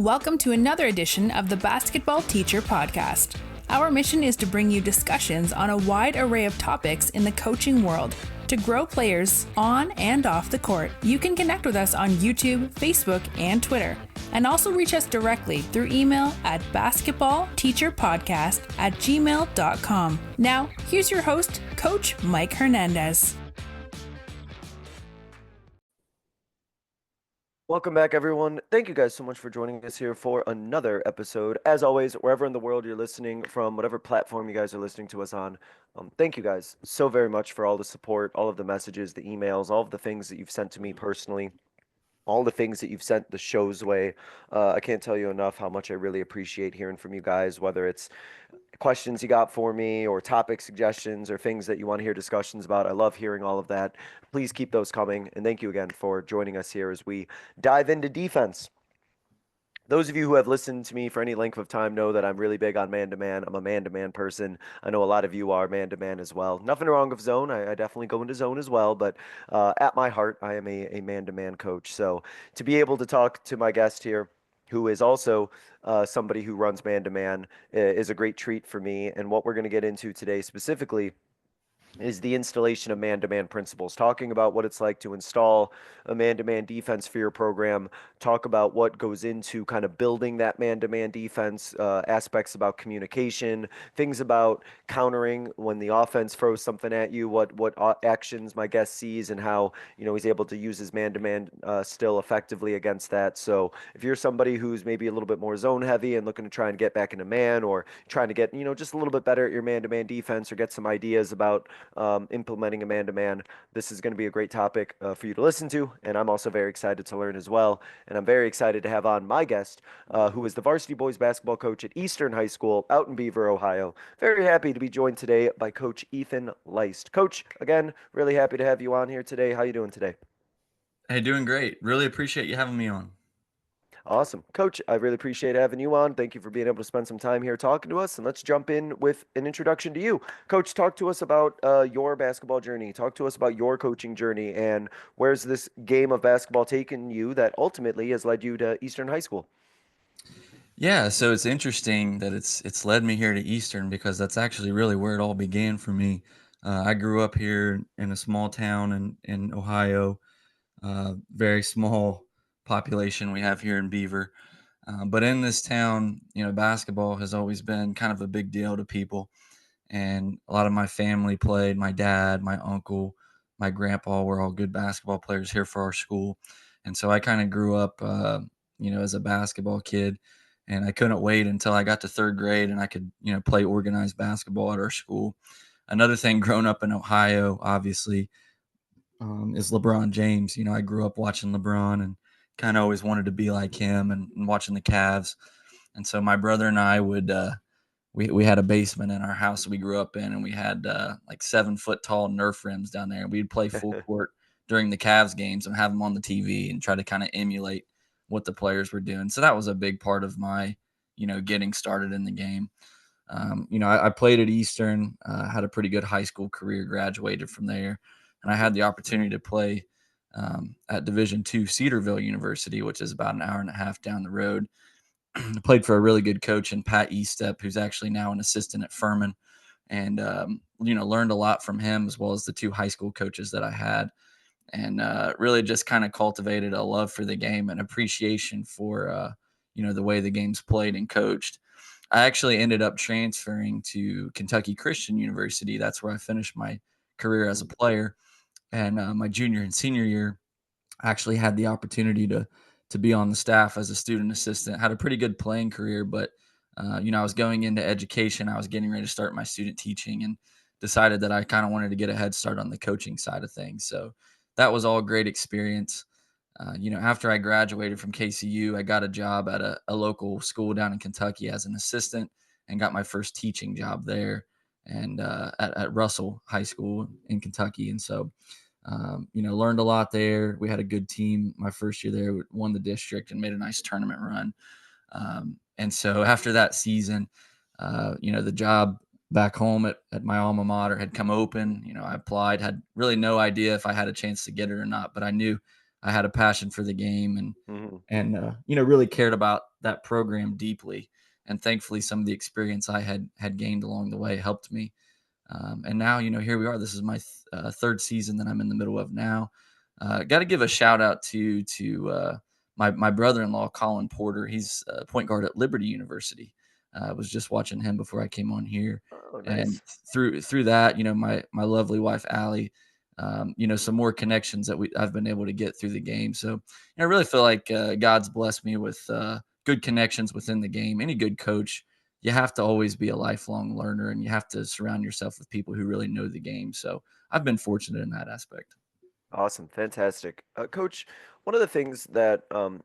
Welcome to another edition of the Basketball Teacher Podcast. Our mission is to bring you discussions on a wide array of topics in the coaching world to grow players on and off the court. You can connect with us on YouTube, Facebook, and Twitter, and also reach us directly through email at basketballteacherpodcast@gmail.com. Now, here's your host, Coach Mike Hernandez. Welcome back, everyone. Thank you guys so much for joining us here for another episode. As always, wherever in the world you're listening from, whatever platform you guys are listening to us on, thank you guys so very much for all the support, all of the messages, the emails, all of the things that you've sent to me personally, all the things that you've sent the show's way. I can't tell you enough how much I really appreciate hearing from you guys, whether it's questions you got for me or topic suggestions or things that you want to hear discussions about. I love hearing all of that. Please keep those coming. And thank you again for joining us here as we dive into defense. Those of you who have listened to me for any length of time know that I'm really big on man-to-man. I'm a man-to-man person. I know a lot of you are man-to-man as well. Nothing wrong with zone. I definitely go into zone as well, but at my heart, I am a man-to-man coach. So to be able to talk to my guest here, who is also somebody who runs man-to-man, is a great treat for me. And what we're going to get into today specifically is the installation of man-to-man principles, talking about what it's like to install a man-to-man defense for your program, talk about what goes into kind of building that man-to-man defense, aspects about communication, things about countering when the offense throws something at you, what actions my guest sees and how, he's able to use his man-to-man still effectively against that. So if you're somebody who's maybe a little bit more zone heavy and looking to try and get back into man, or trying to get, just a little bit better at your man-to-man defense, or get some ideas about implementing a man-to-man, this is going to be a great topic for you to listen to, and I'm also very excited to learn as well. And I'm very excited to have on my guest, who is the varsity boys basketball coach at Eastern High School out in Beaver, Ohio. Very happy to be joined today by Coach Ethan Leist. Coach, again, really happy to have you on here today. How you doing today? Hey, doing great. Really appreciate you having me on. Awesome. Coach, I really appreciate having you on. Thank you for being able to spend some time here talking to us. And let's jump in with an introduction to you. Coach, talk to us about your basketball journey. Talk to us about your coaching journey and where's this game of basketball taken you that ultimately has led you to Eastern High School? Yeah, so it's interesting that it's led me here to Eastern because that's actually really where it all began for me. I grew up here in a small town in Ohio, very small population we have here in Beaver. But in this town, basketball has always been kind of a big deal to people. And a lot of my family played. My dad, my uncle, my grandpa were all good basketball players here for our school. And so I kind of grew up, as a basketball kid. And I couldn't wait until I got to third grade and I could, play organized basketball at our school. Another thing, growing up in Ohio, obviously, is LeBron James. I grew up watching LeBron and kind of always wanted to be like him and watching the Cavs. And so my brother and I would we had a basement in our house we grew up in, and we had like 7-foot tall Nerf rims down there. We'd play full court during the Cavs games and have them on the TV and try to kind of emulate what the players were doing. So that was a big part of my, getting started in the game. I played at Eastern, had a pretty good high school career, graduated from there, and I had the opportunity to play at Division II Cedarville University, which is about an hour and a half down the road. I played for a really good coach in Pat Eastep, who's actually now an assistant at Furman, and learned a lot from him as well as the two high school coaches that I had, and really just kind of cultivated a love for the game and appreciation for the way the game's played and coached. I actually ended up transferring to Kentucky Christian University. That's where I finished my career as a player, and my junior and senior year, I actually had the opportunity to be on the staff as a student assistant. Had a pretty good playing career, but I was going into education. I was getting ready to start my student teaching, and decided that I kind of wanted to get a head start on the coaching side of things. So that was all great experience. After I graduated from KCU, I got a job at a local school down in Kentucky as an assistant, and got my first teaching job there, and at Russell High School in Kentucky. And so learned a lot there. We had a good team my first year there. We won the district and made a nice tournament run. And so after that season, the job back home at my alma mater had come open. I applied, had really no idea if I had a chance to get it or not, but I knew I had a passion for the game Hmm. and really cared about that program deeply. And thankfully, some of the experience I had gained along the way helped me. And now, here we are. This is my third season that I'm in the middle of now. Got to give a shout out to my brother-in-law, Colin Porter. He's a point guard at Liberty University. I was just watching him before I came on here, Oh, and nice. through that, my lovely wife Allie, some more connections that I've been able to get through the game. So I really feel like God's blessed me with good connections within the game. Any good coach, you have to always be a lifelong learner, and you have to surround yourself with people who really know the game. So I've been fortunate in that aspect. Awesome, fantastic, Coach. One of the things that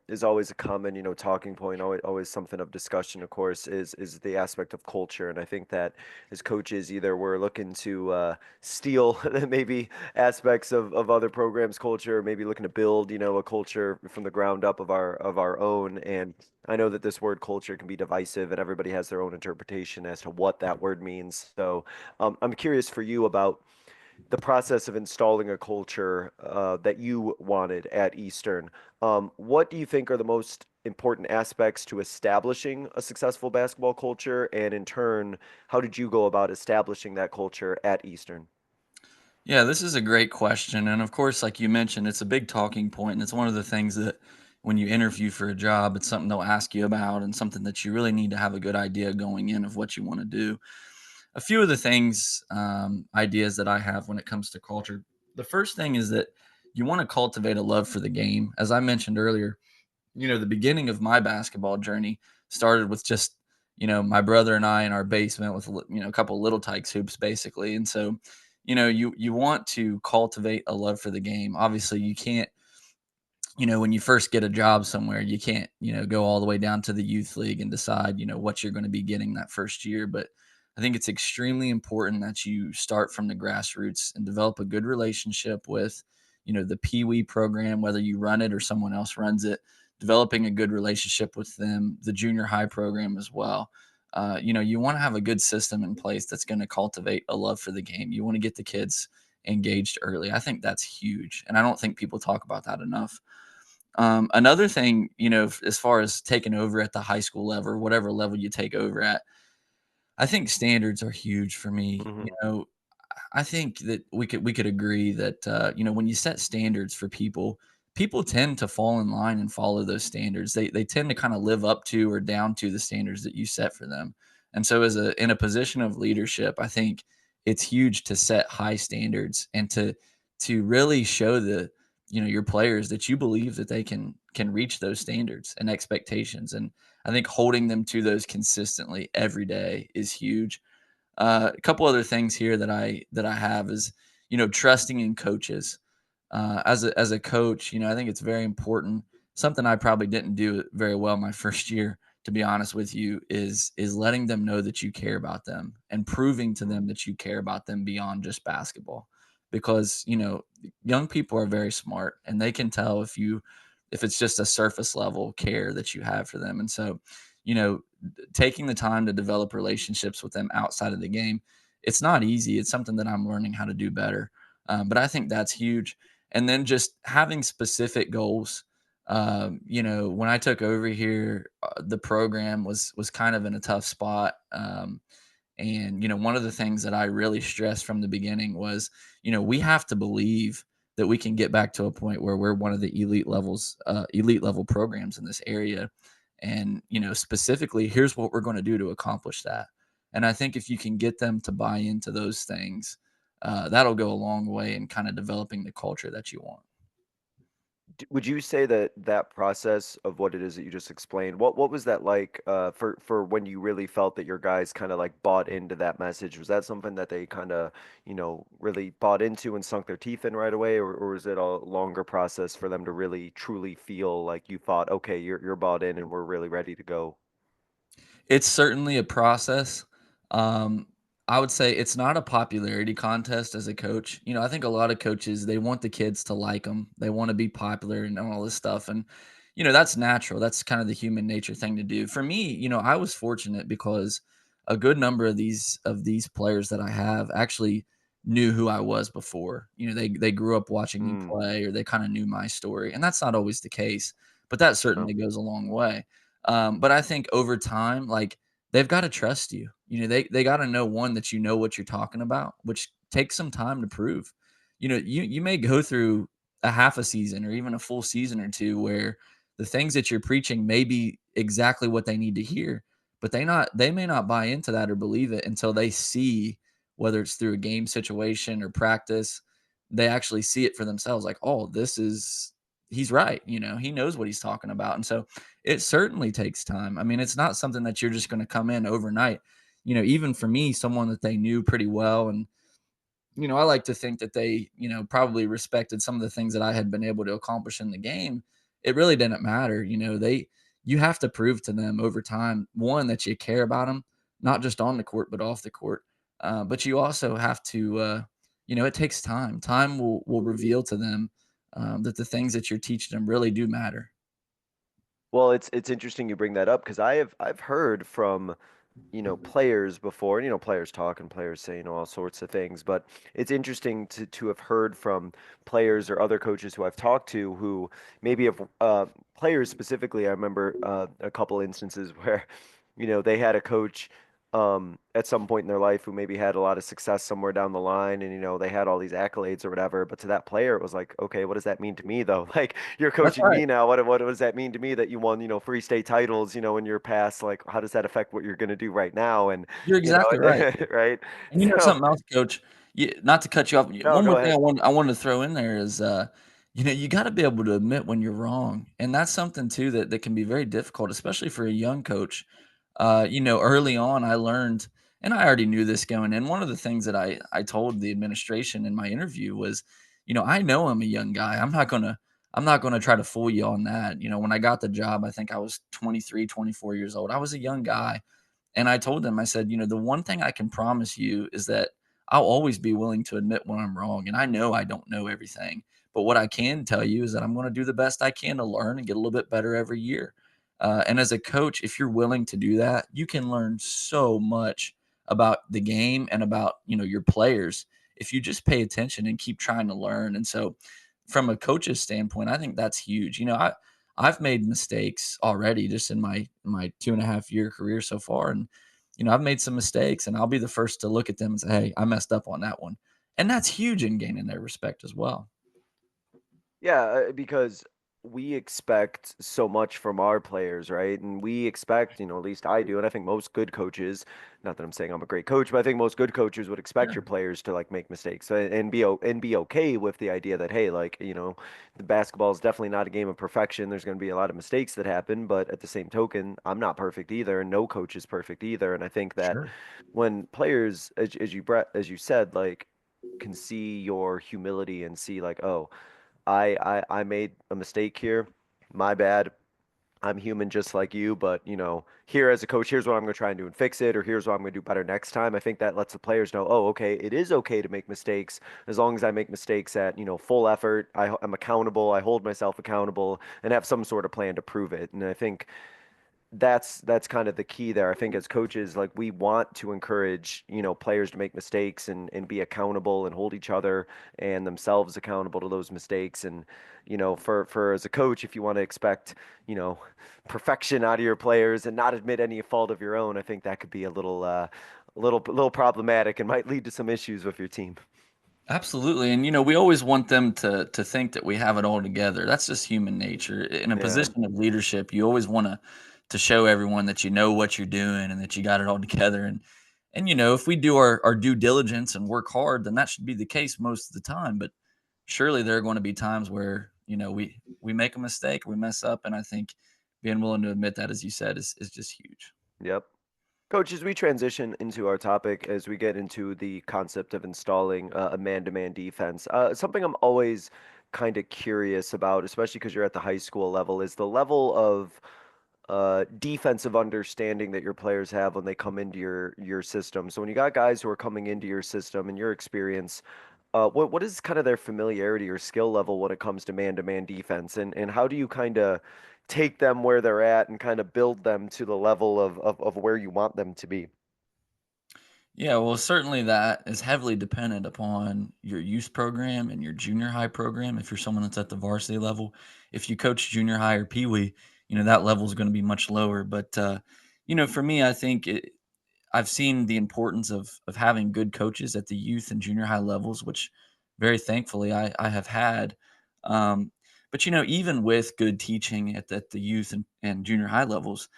is always a common, talking point, always something of discussion, of course, is the aspect of culture. And I think that as coaches, either we're looking to steal maybe aspects of other programs' culture, or maybe looking to build, a culture from the ground up of our own. And I know that this word culture can be divisive, and everybody has their own interpretation as to what that word means. So I'm curious for you about the process of installing a culture that you wanted at Eastern. What do you think are the most important aspects to establishing a successful basketball culture? And in turn, how did you go about establishing that culture at Eastern? Yeah, this is a great question. And of course, like you mentioned, it's a big talking point, and it's one of the things that when you interview for a job, it's something they'll ask you about and something that you really need to have a good idea going in of what you want to do. A few of the things, ideas that I have when it comes to culture. The first thing is that you want to cultivate a love for the game. As I mentioned earlier, the beginning of my basketball journey started with just, my brother and I in our basement with, a couple little tykes hoops basically. And so, you want to cultivate a love for the game. Obviously, you can't, when you first get a job somewhere, you can't, go all the way down to the youth league and decide, what you're going to be getting that first year. But I think it's extremely important that you start from the grassroots and develop a good relationship with, the Pee Wee program, whether you run it or someone else runs it, developing a good relationship with them, the junior high program as well. You want to have a good system in place that's going to cultivate a love for the game. You want to get the kids engaged early. I think that's huge. And I don't think people talk about that enough. Another thing, as far as taking over at the high school level, whatever level you take over at, I think standards are huge for me. Hmm. I think that we could agree that when you set standards for people, people tend to fall in line and follow those standards. They tend to kind of live up to or down to the standards that you set for them. And so, as a in a position of leadership, I think it's huge to set high standards and to really show your players that you believe that they can reach those standards and expectations. And I think holding them to those consistently every day is huge. A couple other things here that I have is trusting in coaches. As a coach, I think it's very important. Something I probably didn't do very well my first year, to be honest with you, is letting them know that you care about them and proving to them that you care about them beyond just basketball. Because young people are very smart and they can tell if it's just a surface level care that you have for them. And so, you know, taking the time to develop relationships with them outside of the game, it's not easy. It's something that I'm learning how to do better. But I think that's huge. And then just having specific goals. When I took over here, the program was kind of in a tough spot. And one of the things that I really stressed from the beginning was, we have to believe that we can get back to a point where we're one of the elite level programs in this area. And specifically, here's what we're going to do to accomplish that. And I think if you can get them to buy into those things, that'll go a long way in kind of developing the culture that you want. Would you say that that process of what it is that you just explained, what was that like for when you really felt that your guys kind of like bought into that message? Was that something that they kind of, really bought into and sunk their teeth in right away, or was it a longer process for them to really truly feel like you thought, okay, you're bought in and we're really ready to go? It's certainly a process. Um, I would say it's not a popularity contest as a coach. I think a lot of coaches, they want the kids to like them. They want to be popular and all this stuff. And, that's natural. That's kind of the human nature thing to do. For me, I was fortunate because a good number of these players that I have actually knew who I was before. They grew up watching me Mm, play, or they kind of knew my story, and that's not always the case, but that no. certainly goes a long way. But I think over time, like, they've got to trust you. They got to know, one, that you know what you're talking about, which takes some time to prove. You may go through a half a season or even a full season or two where the things that you're preaching may be exactly what they need to hear, but they may not buy into that or believe it until they see, whether it's through a game situation or practice, they actually see it for themselves. Like, oh, he's right. He knows what he's talking about. And so it certainly takes time. I mean, it's not something that you're just going to come in overnight. Even for me, someone that they knew pretty well, and I like to think that they, probably respected some of the things that I had been able to accomplish in the game. It really didn't matter. You have to prove to them over time, one, that you care about them, not just on the court, but off the court. But you also have to, it takes time. Time will reveal to them that the things that you're teaching them really do matter. Well, it's interesting you bring that up because I've heard from players before, and players talk and players say, all sorts of things, but it's interesting to have heard from players or other coaches who I've talked to who maybe have players specifically. I remember a couple instances where, they had a coach at some point in their life who maybe had a lot of success somewhere down the line, and they had all these accolades or whatever, but to that player it was like, okay, what does that mean to me though? Like, you're That's coaching right. me now. What does that mean to me that you won, 3 state titles, in your past? Like, how does that affect what you're going to do right now? And You're exactly right. right. And So something else, coach, not to cut you off. no, One go more thing ahead. I wanted to throw in there is, you got to be able to admit when you're wrong, and that's something too that can be very difficult, especially for a young coach. Early on, I learned, and I already knew this going in. One of the things that I told the administration in my interview was, I know I'm a young guy. I'm not gonna try to fool you on that. When I got the job, I think I was 23, 24 years old. I was a young guy. And I told them, I said, the one thing I can promise you is that I'll always be willing to admit when I'm wrong. And I know I don't know everything. But what I can tell you is that I'm going to do the best I can to learn and get a little bit better every year. And as a coach, if you're willing to do that, you can learn so much about the game and about, your players if you just pay attention and keep trying to learn. And so from a coach's standpoint, I think that's huge. I've made mistakes already just in my 2.5 year career so far. And, I've made some mistakes, and I'll be the first to look at them and say, hey, I messed up on that one. And that's huge in gaining their respect as well. Yeah, because we expect so much from our players, right? And we expect, at least I do, and I think most good coaches, not that I'm saying I'm a great coach, but I think most good coaches would expect Yeah, your players to like make mistakes and be okay with the idea that, hey, like, the basketball is definitely not a game of perfection. There's going to be a lot of mistakes that happen, but at the same token, I'm not perfect either, and no coach is perfect either. And I think that sure. when players, as you said, like, can see your humility and see like, oh, I made a mistake here. My bad. I'm human just like you, but here as a coach, here's what I'm going to try and do and fix it, or here's what I'm going to do better next time. I think that lets the players know, oh, okay, it is okay to make mistakes as long as I make mistakes at, full effort. I'm accountable. I hold myself accountable and have some sort of plan to prove it. And I think that's kind of the key there. I think as coaches, like, we want to encourage, players to make mistakes and be accountable and hold each other and themselves accountable to those mistakes. And, for as a coach, if you want to expect, you know, perfection out of your players and not admit any fault of your own, I think that could be a little problematic and might lead to some issues with your team. Absolutely. And we always want them to think that we have it all together. That's just human nature. In a Yeah. position of leadership, you always want to show everyone that you know what you're doing and that you got it all together. And if we do our due diligence and work hard, then that should be the case most of the time. But surely there are going to be times where, we make a mistake, we mess up, and I think being willing to admit that, as you said, is just huge. Yep. Coach, as we transition into our topic, as we get into the concept of installing a man-to-man defense, something I'm always kind of curious about, especially because you're at the high school level, is the level of defensive understanding that your players have when they come into your system. So when you got guys who are coming into your system, in your experience, what is kind of their familiarity or skill level when it comes to man defense, and how do you kind of take them where they're at and kind of build them to the level of where you want them to be? Yeah, well, certainly that is heavily dependent upon your youth program and your junior high program. If you're someone that's at the varsity level, if you coach junior high or pee wee, that level is going to be much lower. But for me, I think I've seen the importance of having good coaches at the youth and junior high levels, which very thankfully I have had. Um, but even with good teaching at the youth and junior high levels,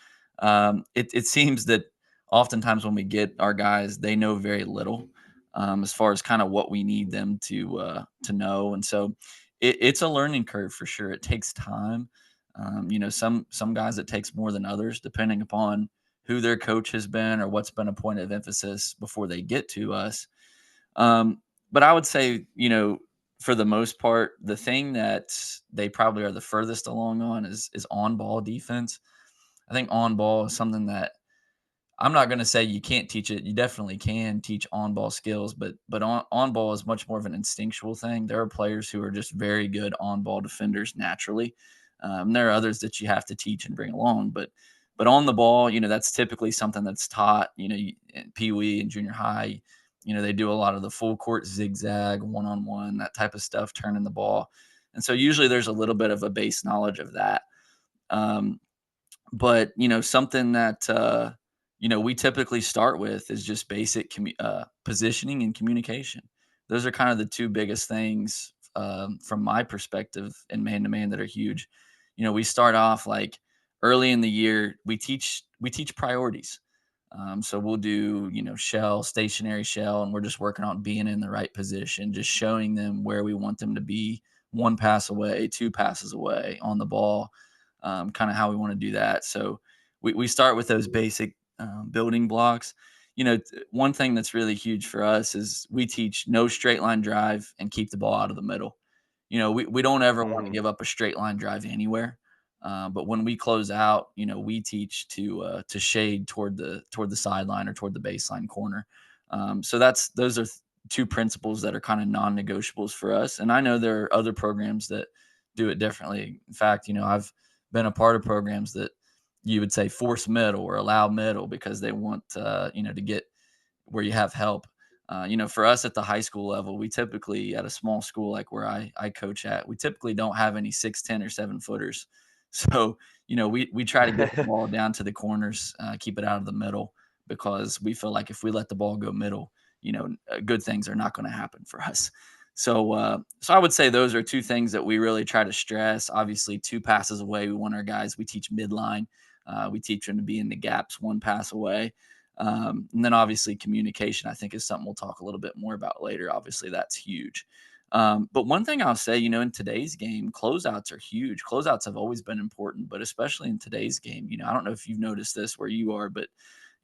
it seems that oftentimes when we get our guys, they know very little as far as kind of what we need them to know, and so it's a learning curve for sure. It takes time. Some guys it takes more than others, depending upon who their coach has been or what's been a point of emphasis before they get to us. Um, but I would say, for the most part, the thing that they probably are the furthest along on is on ball defense. I think on ball is something that I'm not going to say you can't teach it. You definitely can teach on ball skills, but on ball is much more of an instinctual thing. There are players who are just very good on ball defenders naturally. There are others that you have to teach and bring along, but on the ball, that's typically something that's taught. In Pee Wee and junior high, they do a lot of the full court zigzag, one on one, that type of stuff, turning the ball, and so usually there's a little bit of a base knowledge of that. Um, but, something that, we typically start with is just basic positioning and communication. Those are kind of the two biggest things from my perspective in man to man that are huge. We start off like early in the year, we teach priorities. So we'll do, shell, stationary shell, and we're just working on being in the right position, just showing them where we want them to be, one pass away, two passes away on the ball, kind of how we want to do that. So we start with those basic building blocks. One thing that's really huge for us is we teach no straight line drive and keep the ball out of the middle. We don't ever want to Mhm. give up a straight line drive anywhere. But when we close out, we teach to shade toward the sideline or toward the baseline corner. So those are two principles that are kind of non-negotiables for us. And I know there are other programs that do it differently. In fact, I've been a part of programs that you would say force middle or allow middle because they want to get where you have help. For us at the high school level, we typically at a small school like where I coach at, we typically don't have any 6'10" or 7 footers. So, we try to get the ball down to the corners, keep it out of the middle because we feel like if we let the ball go middle, good things are not going to happen for us. So I would say those are two things that we really try to stress. Obviously, two passes away, we want our guys. We teach midline. We teach them to be in the gaps, one pass away. And then obviously communication, I think, is something we'll talk a little bit more about later. Obviously, that's huge. But one thing I'll say, in today's game, closeouts are huge. Closeouts have always been important, but especially in today's game, I don't know if you've noticed this where you are, but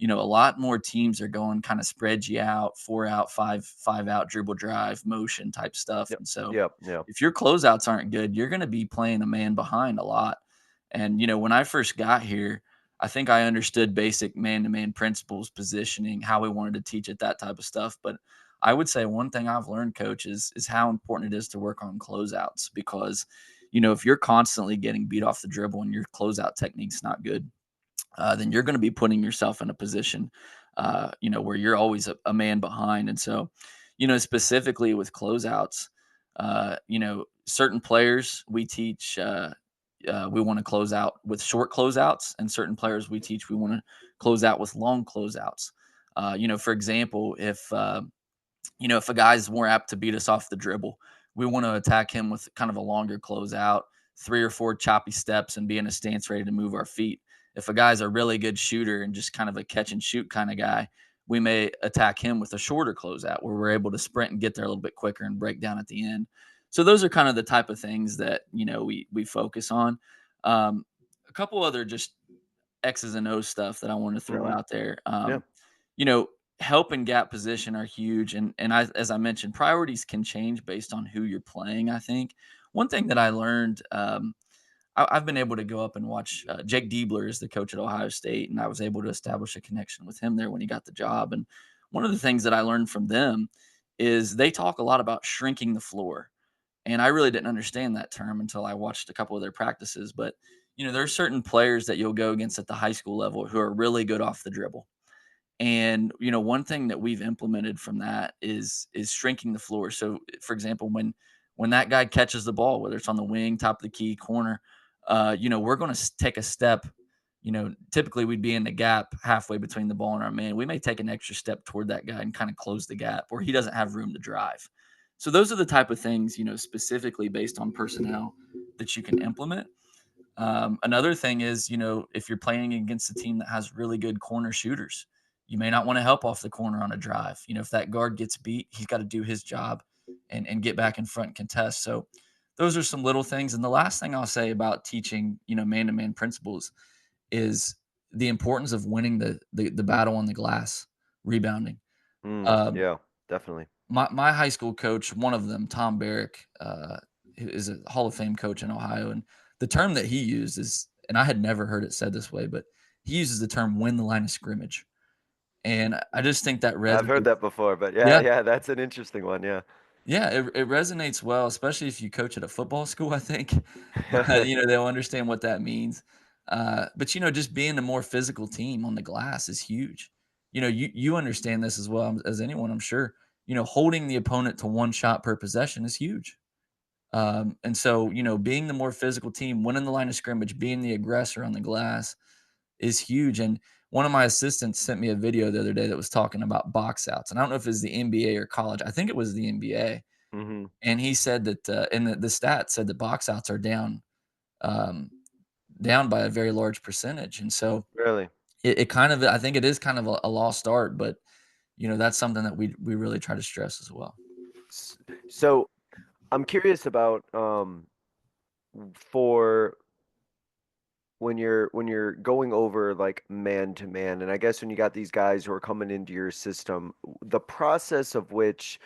a lot more teams are going kind of spread you out, 4 out, five out, dribble drive, motion type stuff. Yep. And so Yep. Yep. if your closeouts aren't good, you're going to be playing a man behind a lot. And when I first got here, I think I understood basic man-to-man principles, positioning, how we wanted to teach it, that type of stuff. But I would say one thing I've learned, coach, is how important it is to work on closeouts because, if you're constantly getting beat off the dribble and your closeout technique's not good, then you're going to be putting yourself in a position, where you're always a man behind. And so, specifically with closeouts, certain players we teach, we want to close out with short closeouts, and certain players we teach we want to close out with long closeouts. For example, if a guy's more apt to beat us off the dribble, we want to attack him with kind of a longer closeout, 3 or 4 choppy steps, and be in a stance ready to move our feet. If a guy's a really good shooter and just kind of a catch and shoot kind of guy, we may attack him with a shorter closeout where we're able to sprint and get there a little bit quicker and break down at the end. So those are kind of the type of things that we focus on. A couple other just X's and O's stuff that I want to throw Mhm. out there. Yeah. You know, Help and gap position are huge, and as I mentioned, priorities can change based on who you're playing. I think one thing that I learned, I've been able to go up and watch Jake Diebler is the coach at Ohio State, and I was able to establish a connection with him there when he got the job. And one of the things that I learned from them is they talk a lot about shrinking the floor. And I really didn't understand that term until I watched a couple of their practices. But, there are certain players that you'll go against at the high school level who are really good off the dribble. And, one thing that we've implemented from that is shrinking the floor. So, for example, when that guy catches the ball, whether it's on the wing, top of the key, corner, we're going to take a step. Typically we'd be in the gap halfway between the ball and our man. We may take an extra step toward that guy and kind of close the gap, or he doesn't have room to drive. So those are the type of things, specifically based on personnel that you can implement. Another thing is, if you're playing against a team that has really good corner shooters, you may not want to help off the corner on a drive. If that guard gets beat, he's got to do his job and get back in front and contest. So those are some little things. And the last thing I'll say about teaching, man-to-man principles is the importance of winning the battle on the glass, rebounding. Um, Yeah, definitely. my high school coach, one of them, Tom Barrick, is a Hall of Fame coach in Ohio, and the term that he used is, and I had never heard it said this way, but he uses the term "win the line of scrimmage," and I just think that I've heard resonates. that before, but yeah, Yeah, yeah, that's an interesting one. Yeah. yeah, it resonates well, especially if you coach at a football school, I think. They'll understand what that means. But just being a more physical team on the glass is huge. You understand this as well as anyone, I'm sure. Holding the opponent to one shot per possession is huge. And so, being the more physical team, winning the line of scrimmage, being the aggressor on the glass is huge. And one of my assistants sent me a video the other day that was talking about box outs. And I don't know if it was the NBA or college. I think it was the NBA. Hmm. And he said that, and the stat said that box outs are um, down by a very large percentage. And so Really. it kind of, I think it is kind of a lost art, but that's something that we really try to stress as well. So I'm curious about for when you're going over like man to man, and I guess when you got these guys who are coming into your system, the process of which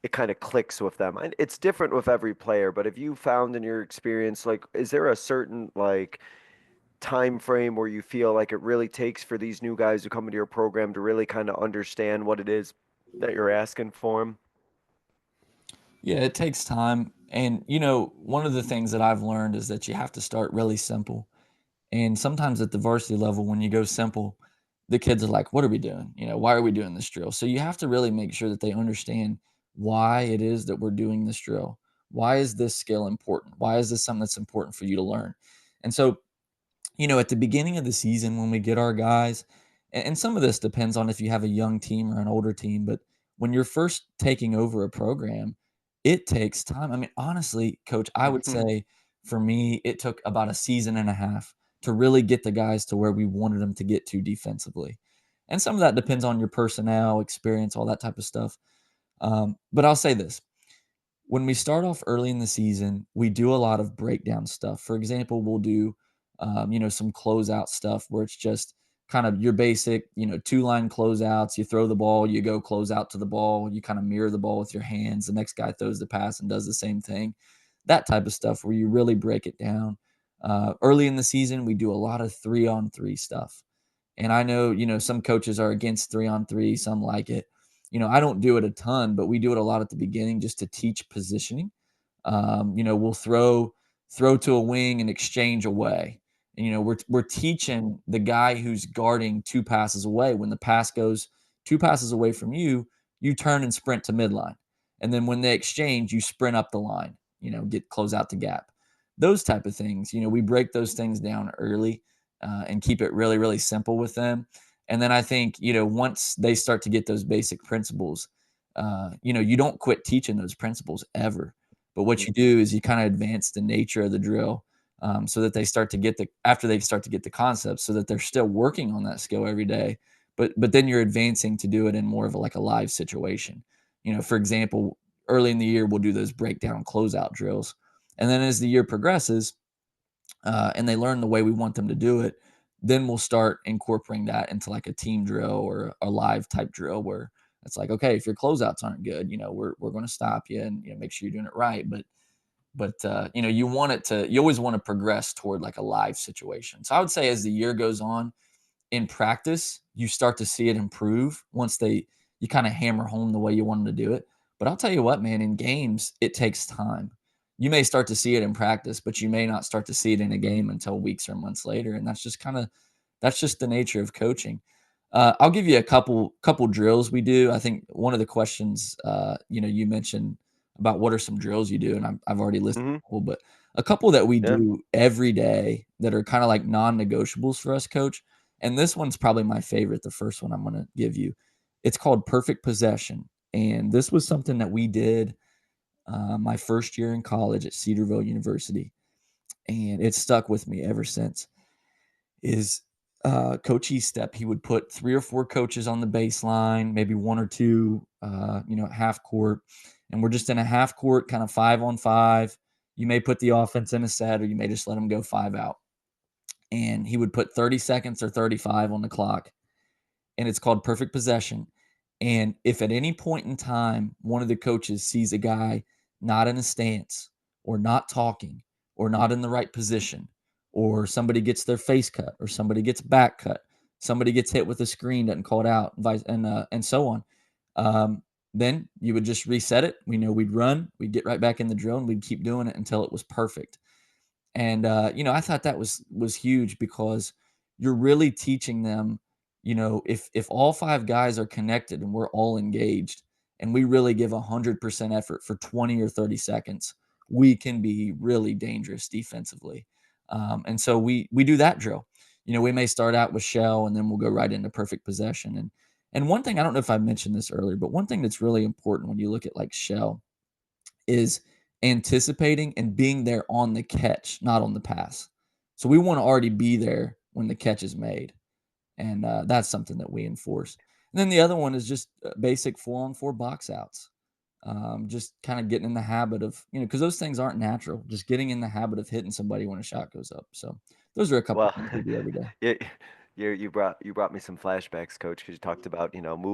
it kind of clicks with them. And it's different with every player, but have you found in your experience, like, is there a certain like time frame where you feel like it really takes for these new guys who come into your program to really kind of understand what it is that you're asking for them? Yeah, it takes time. And, one of the things that I've learned is that you have to start really simple. And sometimes at the varsity level, when you go simple, the kids are like, what are we doing? Why are we doing this drill? So you have to really make sure that they understand why it is that we're doing this drill. Why is this skill important? Why is this something that's important for you to learn? And so at the beginning of the season when we get our guys, and some of this depends on if you have a young team or an older team, but when you're first taking over a program, it takes time. I mean, honestly, coach, I would say for me, it took about a season and a half to really get the guys to where we wanted them to get to defensively. And some of that depends on your personnel, experience, all that type of stuff. But I'll say this: when we start off early in the season, we do a lot of breakdown stuff. For example, we'll do, some closeout stuff where it's just kind of your basic, two-line closeouts. You throw the ball, you go close out to the ball, you kind of mirror the ball with your hands. The next guy throws the pass and does the same thing. That type of stuff where you really break it down. Early in the season, we do a lot of 3-on-3 stuff. And I know, some coaches are against 3-on-3, some like it. I don't do it a ton, but we do it a lot at the beginning just to teach positioning. We'll throw to a wing and exchange away. And we're teaching the guy who's guarding two passes away. When the pass goes two passes away from you, you turn and sprint to midline. And then when they exchange, you sprint up the line, close out the gap. Those type of things, we break those things down early and keep it really, really simple with them. And then I think, once they start to get those basic principles, you don't quit teaching those principles ever. But what you do is you kind of advance the nature of the drill so that they start to get after they start to get the concepts so that they're still working on that skill every day. But then you're advancing to do it in more of like a live situation. For example, early in the year, we'll do those breakdown closeout drills. And then as the year progresses, and they learn the way we want them to do it, then we'll start incorporating that into like a team drill or a live type drill where it's like, okay, if your closeouts aren't good, we're going to stop you and make sure you're doing it right. But you always want to progress toward like a live situation. So I would say as the year goes on, in practice, you start to see it improve once you kind of hammer home the way you want them to do it. But I'll tell you what, man, in games, it takes time. You may start to see it in practice, but you may not start to see it in a game until weeks or months later. And that's just the nature of coaching. I'll give you a couple drills we do. I think one of the questions, you mentioned about what are some drills you do, and I've already listed Hmm. a couple, but a couple that we Yeah. do every day that are kind of like non-negotiables for us, Coach. And this one's probably my favorite. The first one I'm going to give you, it's called perfect possession, and this was something that we did my first year in college at Cedarville University, and it's stuck with me ever since. Is Coach Estep, he would put 3 or 4 coaches on the baseline, maybe 1 or 2, at half court, and we're just in a half court, kind of 5-on-5. You may put the offense in a set, or you may just let them go 5 out. And he would put 30 seconds or 35 on the clock, and it's called perfect possession. And if at any point in time one of the coaches sees a guy not in a stance or not talking or not in the right position, or somebody gets their face cut or somebody gets back cut, somebody gets hit with a screen, doesn't call it out, and so on, um, then you would just reset it. We know we'd run, we'd get right back in the drill, and we'd keep doing it until it was perfect. And I thought that was huge because you're really teaching them, if all 5 guys are connected and we're all engaged and we really give 100% effort for 20 or 30 seconds, we can be really dangerous defensively. And so we do that drill. We may start out with shell and then we'll go right into perfect possession. And one thing, I don't know if I mentioned this earlier, but one thing that's really important when you look at like shell is anticipating and being there on the catch, not on the pass. So we want to already be there when the catch is made. And that's something that we enforce. And then the other one is just basic 4-on-4 box outs. Just kind of getting in the habit of, because those things aren't natural, just getting in the habit of hitting somebody when a shot goes up. So those are a couple Well, things we do every day. you you brought me some flashbacks, Coach, because you talked about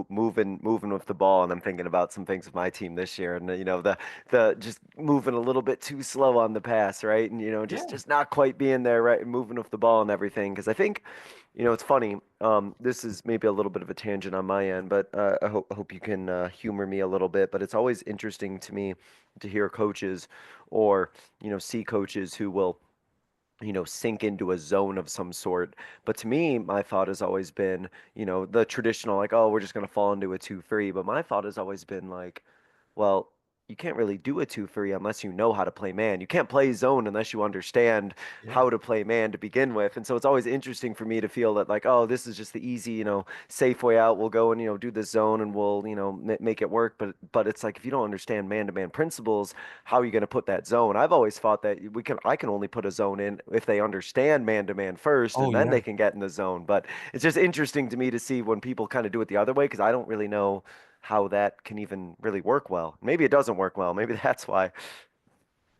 moving with the ball, and I'm thinking about some things with my team this year, and the just moving a little bit too slow on the pass, right, and just Yeah. just not quite being there, right, and moving with the ball and everything. Because I think, it's funny. This is maybe a little bit of a tangent on my end, but I hope you can humor me a little bit. But it's always interesting to me to hear coaches or see coaches who will sink into a zone of some sort. But to me, my thought has always been, the traditional, like, oh, we're just going to fall into a 2-3. But my thought has always been like, well, you can't really do a 2-3 unless you know how to play man. You can't play zone unless you understand Yeah. how to play man to begin with. And so it's always interesting for me to feel that, like, oh, this is just the easy, safe way out. We'll go and, do this zone and we'll, make it work. But it's like, if you don't understand man-to-man principles, how are you going to put that zone? I've always thought that I can only put a zone in if they understand man-to-man first, Oh, and then yeah. they can get in the zone. But it's just interesting to me to see when people kind of do it the other way, because I don't really know how that can even really work well. Maybe it doesn't work well. Maybe that's why.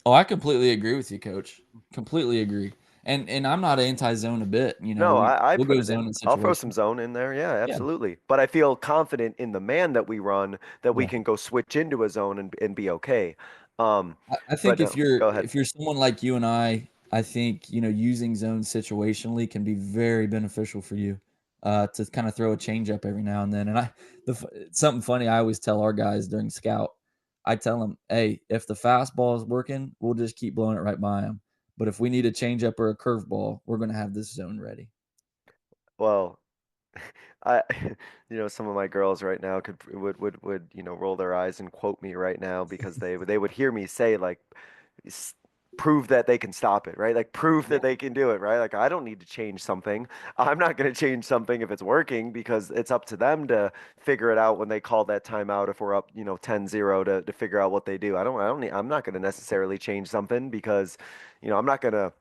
Oh, I completely agree with you, Coach. Completely agree. And I'm not anti-zone a bit. No, I We'll put go it zone in. in I'll throw some situations. zone in there. Yeah, Yeah. absolutely. But I feel confident in the man that we run that we Yeah. can go switch into a zone and be okay. Um, I but think if no, you're go ahead. if you're someone like you and I think using zone situationally can be very beneficial for you, to kind of throw a change up every now and then. And something funny I always tell our guys during scout, I tell them, hey, if the fastball is working, we'll just keep blowing it right by them. But if we need a change up or a curveball, we're going to have this zone ready. Well, I, some of my girls right now would roll their eyes and quote me right now because they would hear me say, like, s- prove that they can stop it, right? Like, prove Yeah. that they can do it, right? Like, I don't need to change something. I'm not going to change something if it's working, because it's up to them to figure it out when they call that timeout, if we're up 10-0, to figure out what they do. I'm not going to necessarily change something, because I'm not going to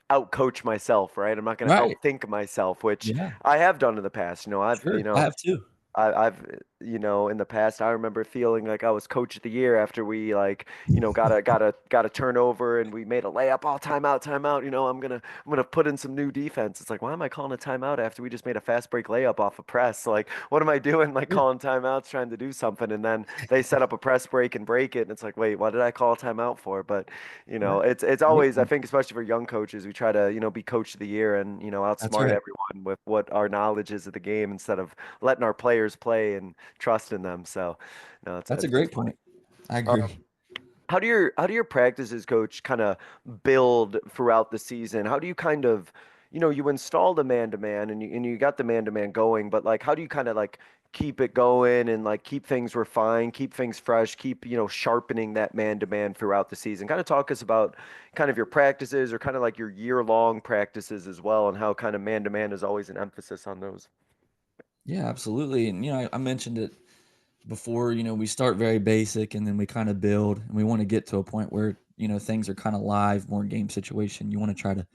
outcoach myself, right? I'm not going to Right. outthink myself, which Yeah. I have done in the past. Sure. I have too. I've in the past, I remember feeling like I was coach of the year after we, like, got a turnover and we made a layup. Oh, timeout, timeout. I'm gonna put in some new defense. It's like, why am I calling a timeout after we just made a fast break layup off a press? Like, what am I doing? Like, Yeah. calling timeouts, trying to do something, and then they set up a press break and break it, and it's like, wait, what did I call a timeout for? But Right. it's Great always, I point. think, especially for young coaches, we try to be coach of the year and That's outsmart right. everyone with what our knowledge is of the game, instead of letting our players play and trust in them. So, no, That's a it's great funny. point. I Um, agree. how do your practices, Coach, kind of build throughout the season? How do you kind of, you installed a man-to-man and you got the man-to-man going, but like how do you kind of like keep it going and like keep things refined, keep things fresh, keep, sharpening that man-to-man throughout the season? Kind of talk us about kind of your practices or kind of like your year-long practices as well and how kind of man-to-man is always an emphasis on those. Yeah, absolutely. And I mentioned it before. We start very basic and then we kind of build, and we want to get to a point where things are kind of live, more game situation. You want to try to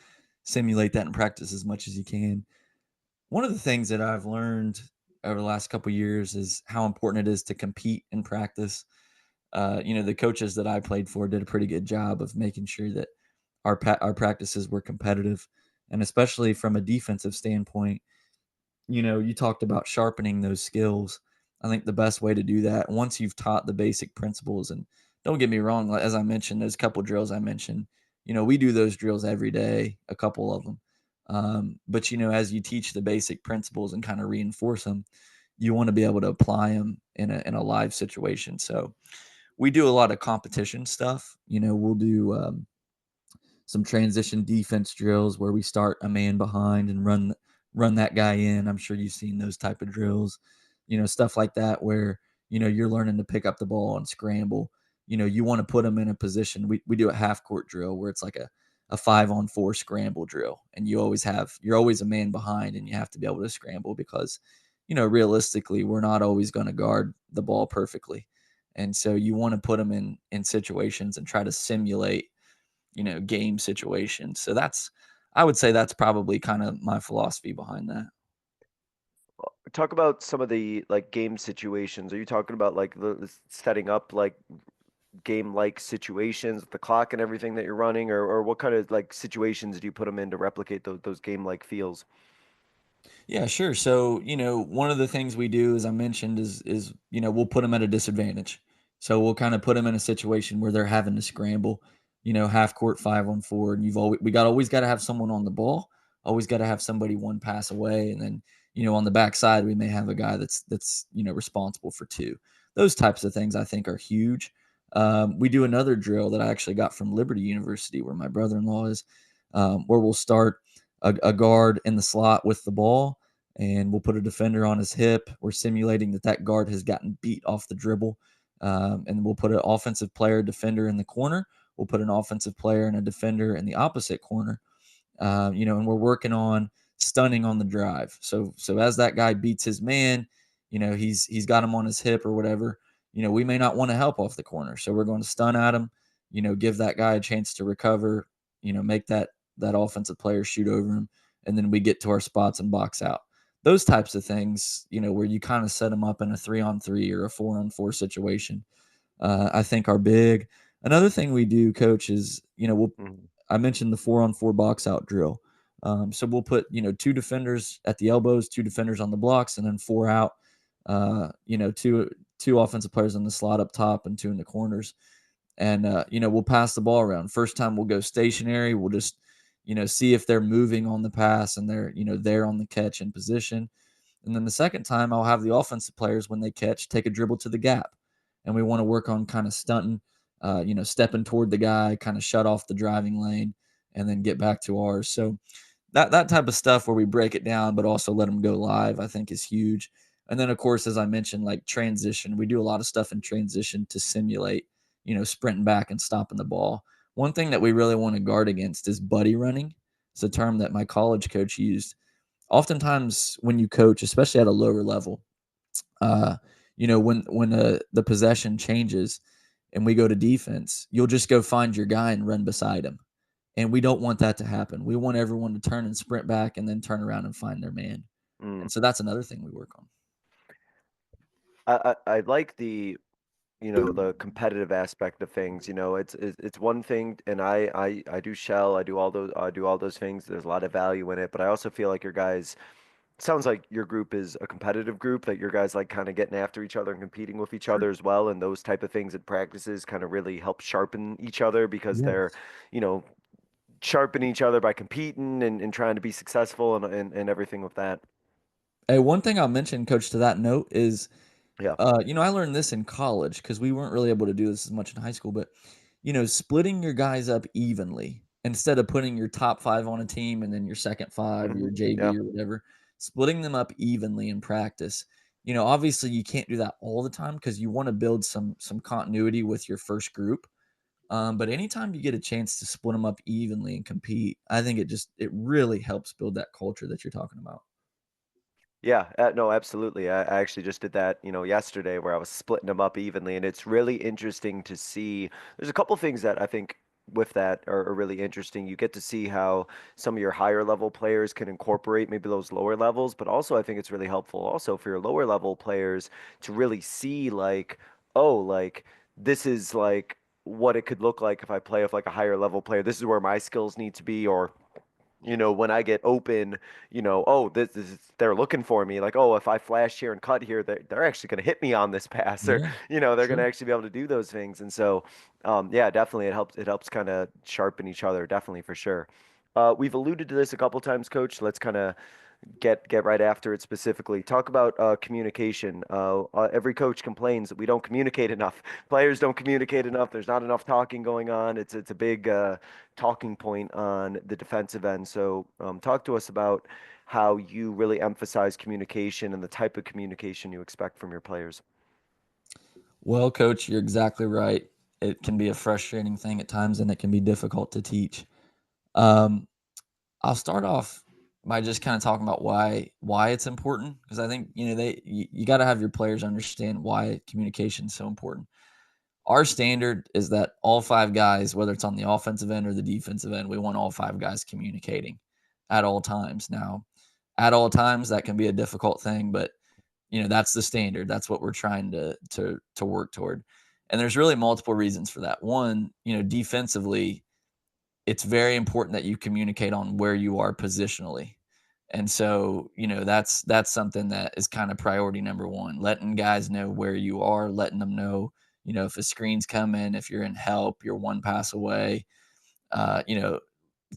simulate that in practice as much as you can. One of the things that I've learned over the last couple of years is how important it is to compete in practice. The coaches that I played for did a pretty good job of making sure that our practices were competitive, and especially from a defensive standpoint. You talked about sharpening those skills. I think the best way to do that, once you've taught the basic principles, and don't get me wrong, as I mentioned, those couple drills I mentioned, we do those drills every day, a couple of them. But as you teach the basic principles and kind of reinforce them, you want to be able to apply them in a live situation. So we do a lot of competition stuff. We'll do some transition defense drills where we start a man behind and run that guy in. I'm sure you've seen those type of drills, stuff like that where you're learning to pick up the ball and scramble. You want to put them in a position. We do a half court drill where it's like a 5-on-4 scramble drill, and you're always a man behind, and you have to be able to scramble because realistically we're not always going to guard the ball perfectly, and so you want to put them in situations and try to simulate game situations. So I would say that's probably kind of my philosophy behind that. Talk about some of the like game situations. Are you talking about like the setting up like game-like situations with the clock and everything that you're running, or what kind of like situations do you put them in to replicate those game-like feels? Yeah, sure. So, one of the things we do, as I mentioned, is we'll put them at a disadvantage. So we'll kind of put them in a situation where they're having to scramble, half court 5-on-4, and always got to have someone on the ball, always got to have somebody one pass away, and then on the backside we may have a guy that's responsible for two. Those types of things I think are huge. We do another drill that I actually got from Liberty University, where my brother-in-law is, where we'll start a guard in the slot with the ball, and we'll put a defender on his hip. We're simulating that guard has gotten beat off the dribble, and we'll put an offensive player defender in the corner. We'll put an offensive player and a defender in the opposite corner, and we're working on stunning on the drive. So as that guy beats his man, he's got him on his hip or whatever. We may not want to help off the corner, so we're going to stun at him. Give that guy a chance to recover. Make that offensive player shoot over him, and then we get to our spots and box out. Those types of things, where you kind of set them up in a 3-on-3 or a 4-on-4 situation, I think are big. Another thing we do, coach, is Mhm. I mentioned the 4-on-4 box out drill. So we'll put two defenders at the elbows, two defenders on the blocks, and then four out. Two offensive players in the slot up top and two in the corners, and we'll pass the ball around. First time we'll go stationary. We'll just see if they're moving on the pass and they're there on the catch in position. And then the second time I'll have the offensive players, when they catch, take a dribble to the gap, and we want to work on kind of stunting, stepping toward the guy, kind of shut off the driving lane, and then get back to ours. So that type of stuff where we break it down but also let them go live, I think is huge. And then of course, as I mentioned, like transition, we do a lot of stuff in transition to simulate sprinting back and stopping the ball. One thing that we really want to guard against is buddy running. It's a term that my college coach used. Oftentimes when you coach, especially at a lower level, uh when the possession changes and we go to defense, you'll just go find your guy and run beside him, and we don't want that to happen. We want everyone to turn and sprint back and then turn around and find their man. Mm. And so that's another thing we work on. I like the competitive aspect of things. It's one thing, and I do shell, I do all those things. There's a lot of value in it, but I also feel like your guys sounds like your group is a competitive group, that your guys like kind of getting after each other and competing with each other as well, and those type of things and practices kind of really help sharpen each other because they're, Yes. you know, sharpen each other by competing and trying to be successful and everything with that. Hey, one thing I'll mention, coach, to that note is, Yeah. I learned this in college because we weren't really able to do this as much in high school, but, splitting your guys up evenly. instead of putting your top 5 on a team and then your second 5, your Yeah. JV or whatever, splitting them up evenly in practice. Obviously you can't do that all the time because you want to build some continuity with your first group. But anytime you get a chance to split them up evenly and compete, I think it really helps build that culture that you're talking about. Yeah, no, absolutely. I actually just did that, yesterday where I was splitting them up evenly, and it's really interesting to see. There's a couple things that I think with that are really interesting. You get to see how some of your higher level players can incorporate maybe those lower levels, but also I think it's really helpful also for your lower level players to really see like, oh, like this is like what it could look like if I play with like a higher level player. This is where my skills need to be, or when I get open, oh, this is they're looking for me. Like, oh, if I flash here and cut here, they're actually going to hit me on this pass, or Yeah, they're going sure. to actually be able to do those things. And so, yeah, definitely it helps kind of sharpen each other, definitely for sure. We've alluded to this a couple times, Coach. Let's kind of get right after it specifically. Talk about communication. Every coach complains that we don't communicate enough. Players don't communicate enough. There's not enough talking going on. It's a big talking point on the defensive end. So talk to us about how you really emphasize communication and the type of communication you expect from your players. Well, coach, you're exactly right. It can be a frustrating thing at times and it can be difficult to teach. Um, I'll start off by just kind of talking about why it's important because I think you got to have your players understand why communication is so important. Our standard is that all 5 guys, whether it's on the offensive end or the defensive end, we want all 5 guys communicating at all times. Now, at all times that can be a difficult thing, but that's the standard. That's what we're trying to work toward. And there's really multiple reasons for that. One, defensively, it's very important that you communicate on where you are positionally. And so, that's something that is kind of priority number one, letting guys know where you are, letting them know, if a screen's coming, if you're in help, you're one pass away. Uh, you know,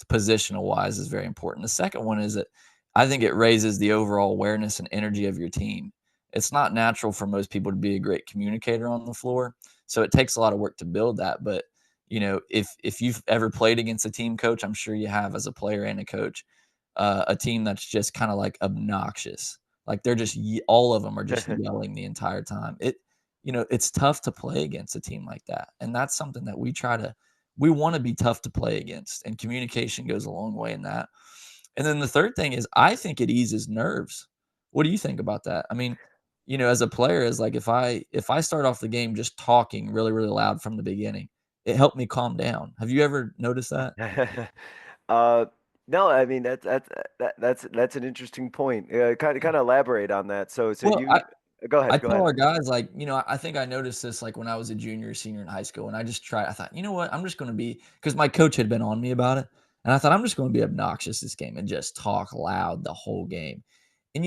Positional wise is very important. The second one is that I think it raises the overall awareness and energy of your team. It's not natural for most people to be a great communicator on the floor, so it takes a lot of work to build that. But if you've ever played against a team, coach, I'm sure you have as a player and a coach, a team that's just kind of like obnoxious, like they're just all of them are just yelling the entire time. It's tough to play against a team like that, and that's something that we want to be tough to play against, and communication goes a long way in that. And then the third thing is I think it eases nerves. What do you think about that? I mean, as a player, is like if I start off the game just talking really, really loud from the beginning, it helped me calm down. Have you ever noticed that? Uh, no, I mean that's an interesting point. Kind of elaborate on that. So Well, you go I ahead, go tell ahead. our guys, like, I think I noticed this like when I was a junior or senior in high school, and I thought, you know what, I'm just going to be, because my coach had been on me about it, and I thought I'm just going to be obnoxious this game and just talk loud the whole game. And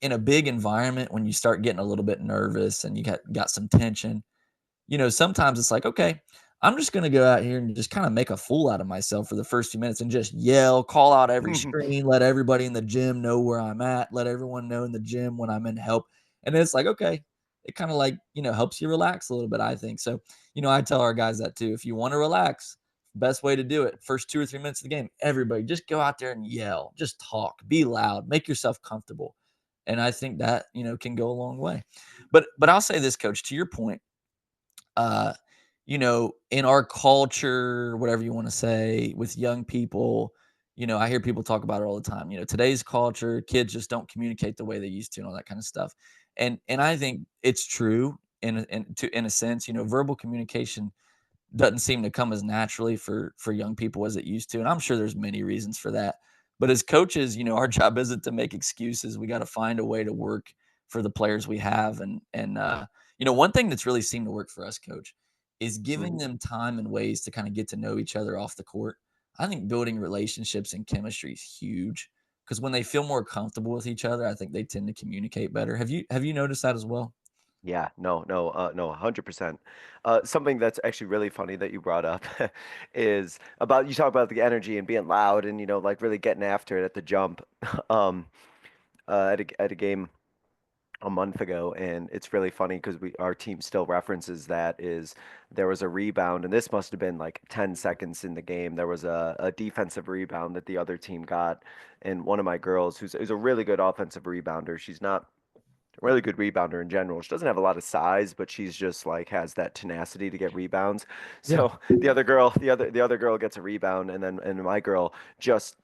in a big environment, when you start getting a little bit nervous and you got some tension, sometimes it's like, okay, I'm just going to go out here and just kind of make a fool out of myself for the first few minutes and just yell, call out every screen, let everybody in the gym know where I'm at, let everyone know in the gym when I'm in help. And it's like, okay, it kind of like, helps you relax a little bit, I think. So, I tell our guys that too. If you want to relax, best way to do it, first 2 or 3 minutes of the game, everybody just go out there and yell, just talk, be loud, make yourself comfortable. And I think that, can go a long way. But I'll say this, coach, to your point, uh, in our culture, whatever you want to say, with young people, I hear people talk about it all the time. Today's culture, kids just don't communicate the way they used to, and all that kind of stuff. And I think it's true in a sense. Verbal communication doesn't seem to come as naturally for young people as it used to, and I'm sure there's many reasons for that. But as coaches, our job isn't to make excuses. We got to find a way to work for the players we have. And one thing that's really seemed to work for us, coach, is giving Mhm. them time and ways to kind of get to know each other off the court. I think building relationships and chemistry is huge because when they feel more comfortable with each other, I think they tend to communicate better. Have you noticed that as well? Yeah, no, 100%. Something that's actually really funny that you brought up is about you talk about the energy and being loud and like really getting after it at the jump. Um, at a game. a month ago, and it's really funny because our team still references that. Is there was a rebound, and this must have been like 10 seconds in the game. There was a defensive rebound that the other team got, and one of my girls, who's a really good offensive rebounder, she's not a really good rebounder in general. She doesn't have a lot of size, but she's just like has that tenacity to get rebounds. Yeah. So the other girl gets a rebound, and my girl just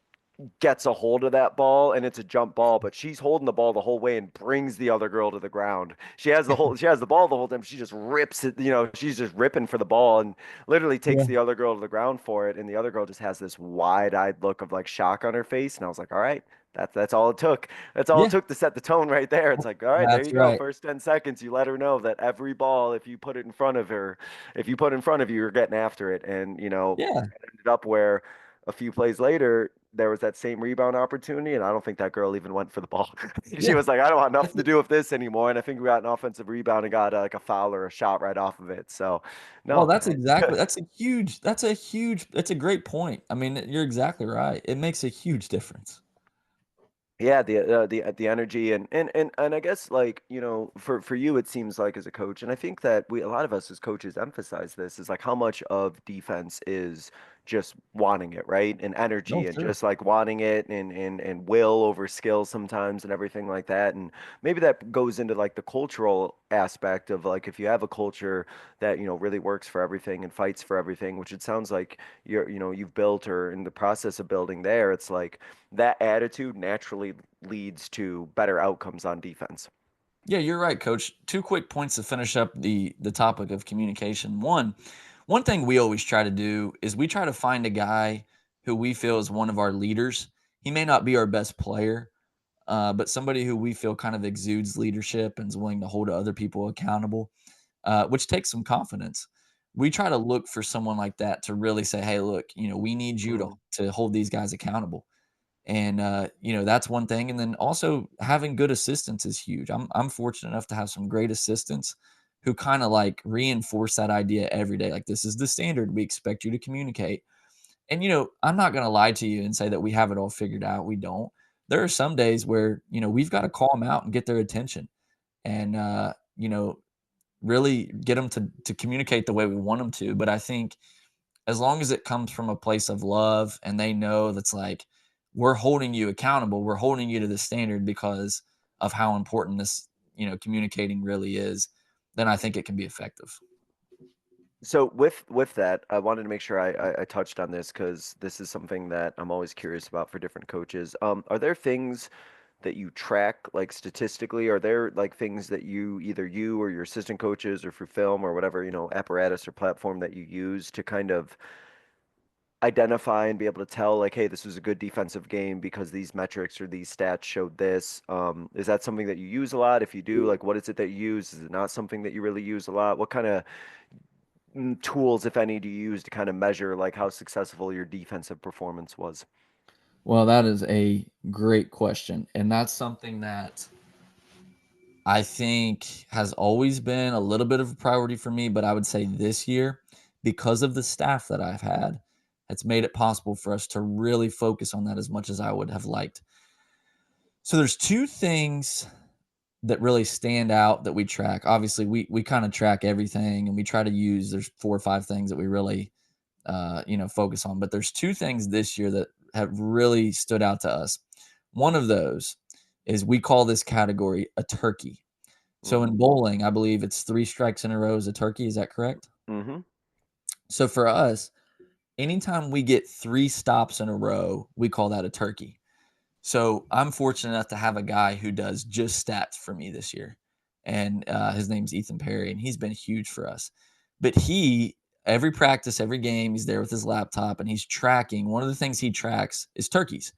gets a hold of that ball, and it's a jump ball, but she's holding the ball the whole way and brings the other girl to the ground. She has the ball the whole time. She just rips it, she's just ripping for the ball and literally takes Yeah. the other girl to the ground for it. And the other girl just has this wide-eyed look of like shock on her face. And I was like, all right, that's all it took. That's all it Yeah. took to set the tone right there. It's like, all right, there That's you go. right. First 10 seconds, you let her know that every ball, if you put it in front of her, if you put it in front of you, you're getting after it. And Yeah. it ended up where a few plays later, there was that same rebound opportunity, and I don't think that girl even went for the ball. She Yeah. was like, I don't want That's nothing to do with this anymore. And I think we got an offensive rebound and got like a foul or a shot right off of it. So, Well, no, that's a great point. I mean, you're exactly right. It makes a huge difference. yeah, the energy and I guess like for you it seems like as a coach, and I think that a lot of us as coaches emphasize this is like how much of defense is just wanting it, right? And No, energy and sure. just like wanting it and will over skill sometimes and everything like that. And maybe that goes into like the cultural aspect of like if you have a culture that really works for everything and fights for everything, which it sounds like you've built or in the process of building there. It's like that attitude naturally leads to better outcomes on defense. Yeah, you're right, coach. Two quick points to finish up the topic of communication. One thing we always try to do is we try to find a guy who we feel is one of our leaders. He may not be our best player, but somebody who we feel kind of exudes leadership and is willing to hold other people accountable, which takes some confidence. We try to look for someone like that to really say, "Hey, look, we need you to Mm, to hold these guys accountable." And that's one thing. And then also having good assistants is huge. I'm fortunate enough to have some great assistants who kind of like reinforce that idea every day. Like this is the standard. We expect you to communicate. And I'm not going to lie to you and say that we have it all figured out. We don't. There are some days where we've got to call them out and get their attention, and really get them to communicate the way we want them to. But I think as long as it comes from a place of love and they know that's like we're holding you accountable, we're holding you to the standard because of how important this communicating really is, then I think it can be effective. So with that, I wanted to make sure I touched on this because this is something that I'm always curious about for different coaches. Are there things that you track like statistically? Are there like things that either you or your assistant coaches or through film or whatever, apparatus or platform that you use to kind of identify and be able to tell like, hey, this was a good defensive game because these metrics or these stats showed this? Is that something that you use a lot? If you do, like, what is it that you use? Is it not something that you really use a lot? What kind of tools, if any, do you use to kind of measure like how successful your defensive performance was? Well, that is a great question. And that's something that I think has always been a little bit of a priority for me. But I would say this year, because of the staff that I've had, it's made it possible for us to really focus on that as much as I would have liked. So there's two things that really stand out that we track. Obviously, we kind of track everything, and we try to use. There's 4 or 5 things that we really focus on. But there's two things this year that have really stood out to us. One of those is we call this category a turkey. So Mm-hmm. in bowling, I believe it's 3 strikes in a row is a turkey. Is that correct? Mm-hmm. So for us, anytime we get 3 stops in a row, we call that a turkey. So I'm fortunate enough to have a guy who does just stats for me this year, and his name's Ethan Perry, and he's been huge for us. But every practice, every game, he's there with his laptop, and he's tracking. One of the things he tracks is turkeys,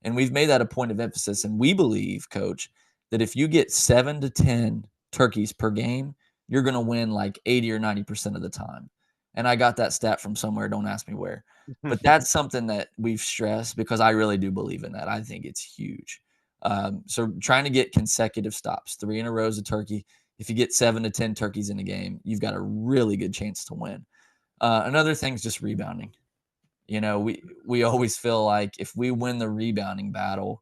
and we've made that a point of emphasis. And we believe, Coach, that if you get 7 to 10 turkeys per game, you're going to win like 80 or 90% of the time. And I got that stat from somewhere. Don't ask me where. But that's something that we've stressed because I really do believe in that. I think it's huge. So trying to get consecutive stops, 3 in a row is a turkey. If you get 7 to 10 turkeys in a game, you've got a really good chance to win. Another thing is just rebounding. We always feel like if we win the rebounding battle,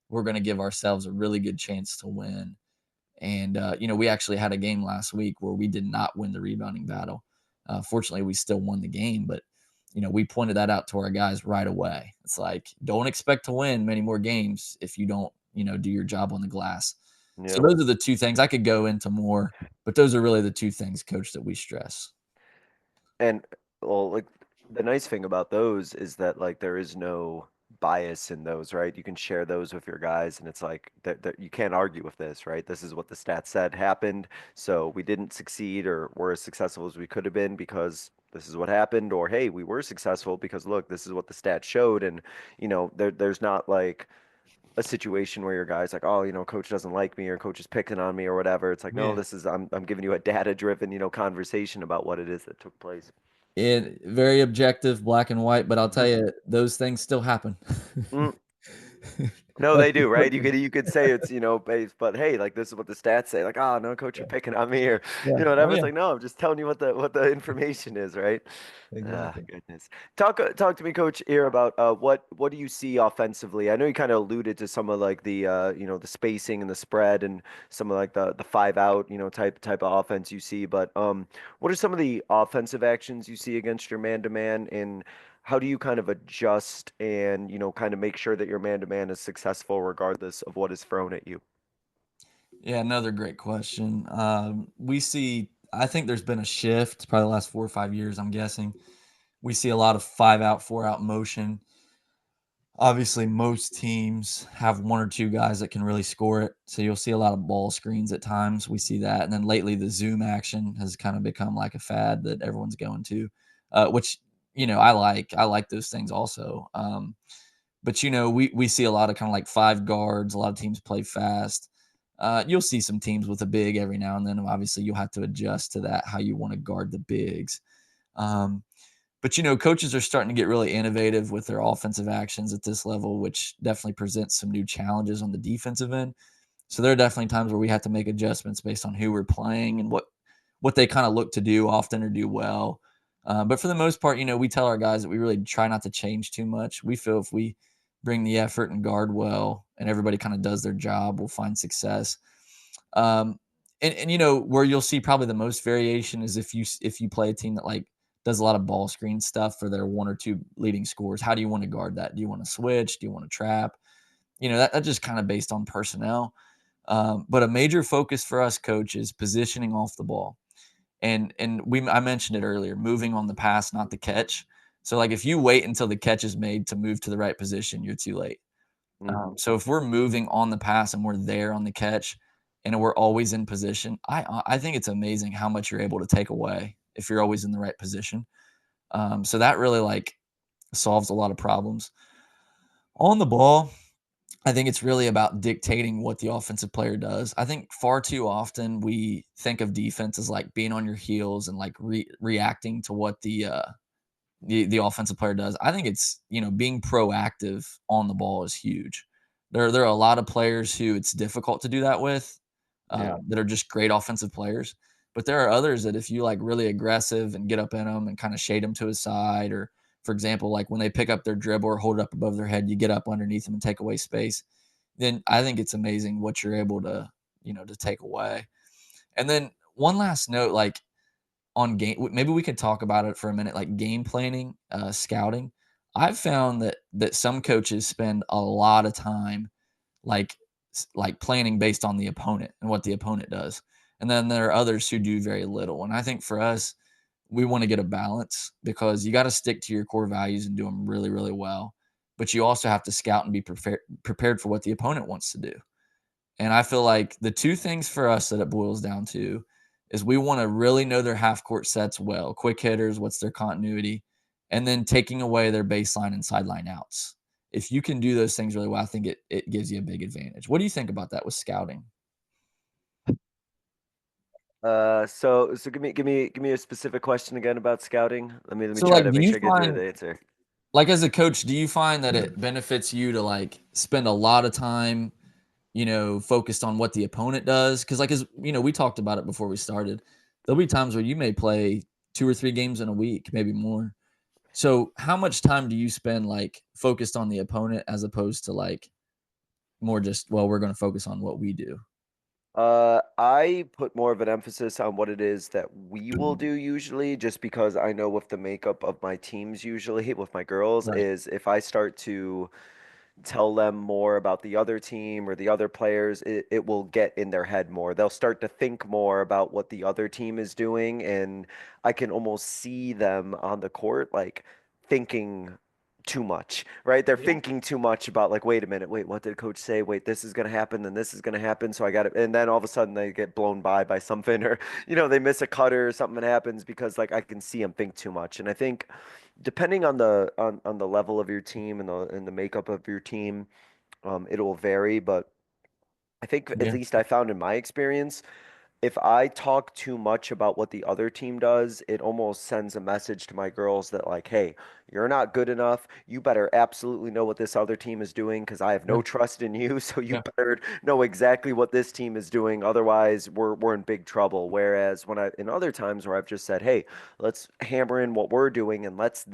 we're going to give ourselves a really good chance to win. And, we actually had a game last week where we did not win the rebounding battle. Fortunately, we still won the game, but, we pointed that out to our guys right away. It's like, don't expect to win many more games if you don't, do your job on the glass. So Yep. those are the two things. I could go into more, but those are really the two things, Coach, that we stress. And well, like the nice thing about those is that like there is no bias in those, right? You can share those with your guys, and it's like that you can't argue with this, right? This is what the stats said happened, so we didn't succeed or were as successful as we could have been because this is what happened, or hey, we were successful because look, this is what the stats showed, and there's not like a situation where your guy's like, oh, coach doesn't like me or coach is picking on me or whatever. It's like, no, Yeah. this is I'm giving you a data driven, conversation about what it is that took place. Very objective, black and white, but I'll tell you, those things still happen. Mm. No, That's they the do, right? You coaching. could you could say it's, based, but hey, like this is what the stats say. Like, oh no, coach, you're picking on me or Yeah. Oh, whatever. It's yeah. like, no, I'm just telling you what the information is, right? Ah, Exactly. goodness. Talk to me, coach, here about what do you see offensively? I know you kind of alluded to some of like the the spacing and the spread and some of like the five out, type of offense you see, but what are some of the offensive actions you see against your man to man, and how do you kind of adjust and, kind of make sure that your man to man is successful regardless of what is thrown at you? Yeah, another great question. I think there's been a shift probably the last 4 or 5 years, I'm guessing. We see a lot of 5 out, 4 out motion. Obviously, most teams have one or two guys that can really score it. So you'll see a lot of ball screens at times. We see that. And then lately, the zoom action has kind of become like a fad that everyone's going to, which, I like. I like those things also. But we see a lot of kind of like five guards. A lot of teams play fast. You'll see some teams with a big every now and then. And obviously, you'll have to adjust to that how you want to guard the bigs. Um, but coaches are starting to get really innovative with their offensive actions at this level, which definitely presents some new challenges on the defensive end. So there are definitely times where we have to make adjustments based on who we're playing and what they kind of look to do often or do well. But for the most part, we tell our guys that we really try not to change too much. We feel if we bring the effort and guard well and everybody kind of does their job, we'll find success. Um, and where you'll see probably the most variation is if you play a team that like does a lot of ball screen stuff for their one or two leading scorers. How do you want to guard that? Do you want to switch? Do you want to trap? That's just kind of based on personnel. But a major focus for us, coach, is positioning off the ball. And I mentioned it earlier, moving on the pass, not the catch. So like if you wait until the catch is made to move to the right position, you're too late. Hmm. So if we're moving on the pass and we're there on the catch and we're always in position, I think it's amazing how much you're able to take away if you're always in the right position. So that really like solves a lot of problems. On the ball, I think it's really about dictating what the offensive player does. I think far too often we think of defense as like being on your heels and like reacting to what the offensive player does. I think it's, being proactive on the ball is huge. There are a lot of players who it's difficult to do that with, Yeah. that are just great offensive players. But there are others that if you like really aggressive and get up in them and kind of shade them to his side, or for example, like when they pick up their dribble or hold it up above their head, you get up underneath them and take away space. Then I think it's amazing what you're able to take away. And then one last note, like on game, maybe we could talk about it for a minute, like game planning, scouting. I've found that some coaches spend a lot of time like like planning based on the opponent and what the opponent does, and then there are others who do very little. And I think for us, we want to get a balance because you got to stick to your core values and do them really, really well, but you also have to scout and be prepared for what the opponent wants to do. And I feel like the two things for us that it boils down to is we want to really know their half court sets well, quick hitters, what's their continuity, and then taking away their baseline and sideline outs. If you can do those things really well, I think it gives you a big advantage. What do you think about that with scouting? So give me a specific question again about scouting. Let me So try like to do make you sure I get find the answer. like as a coach, do you find that it benefits you to like spend a lot of time, focused on what the opponent does? Because like as we talked about it before we started, there'll be times where you may play 2 or 3 games in a week, maybe more. So how much time do you spend like focused on the opponent as opposed to like more just, well, we're going to focus on what we do? I put more of an emphasis on what it is that we will do usually, just because I know with the makeup of my teams usually with my girls Right. is if I start to tell them more about the other team or the other players, it will get in their head more. They'll start to think more about what the other team is doing, and I can almost see them on the court like thinking too much, right? They're Yeah. thinking too much about like, wait a minute, wait, what did coach say? Wait, this is gonna happen, then this is gonna happen. So I got it, and then all of a sudden they get blown by something, or they miss a cutter or something happens because like I can see them think too much. And I think depending on the level of your team and the makeup of your team, it will vary. But I think at Yeah. least I found in my experience, if I talk too much about what the other team does, it almost sends a message to my girls that like, hey, you're not good enough. You better absolutely know what this other team is doing because I have Yeah. no trust in you. So you Yeah. better know exactly what this team is doing. Otherwise, we're in big trouble. Whereas in other times where I've just said, hey, let's hammer in what we're doing and let's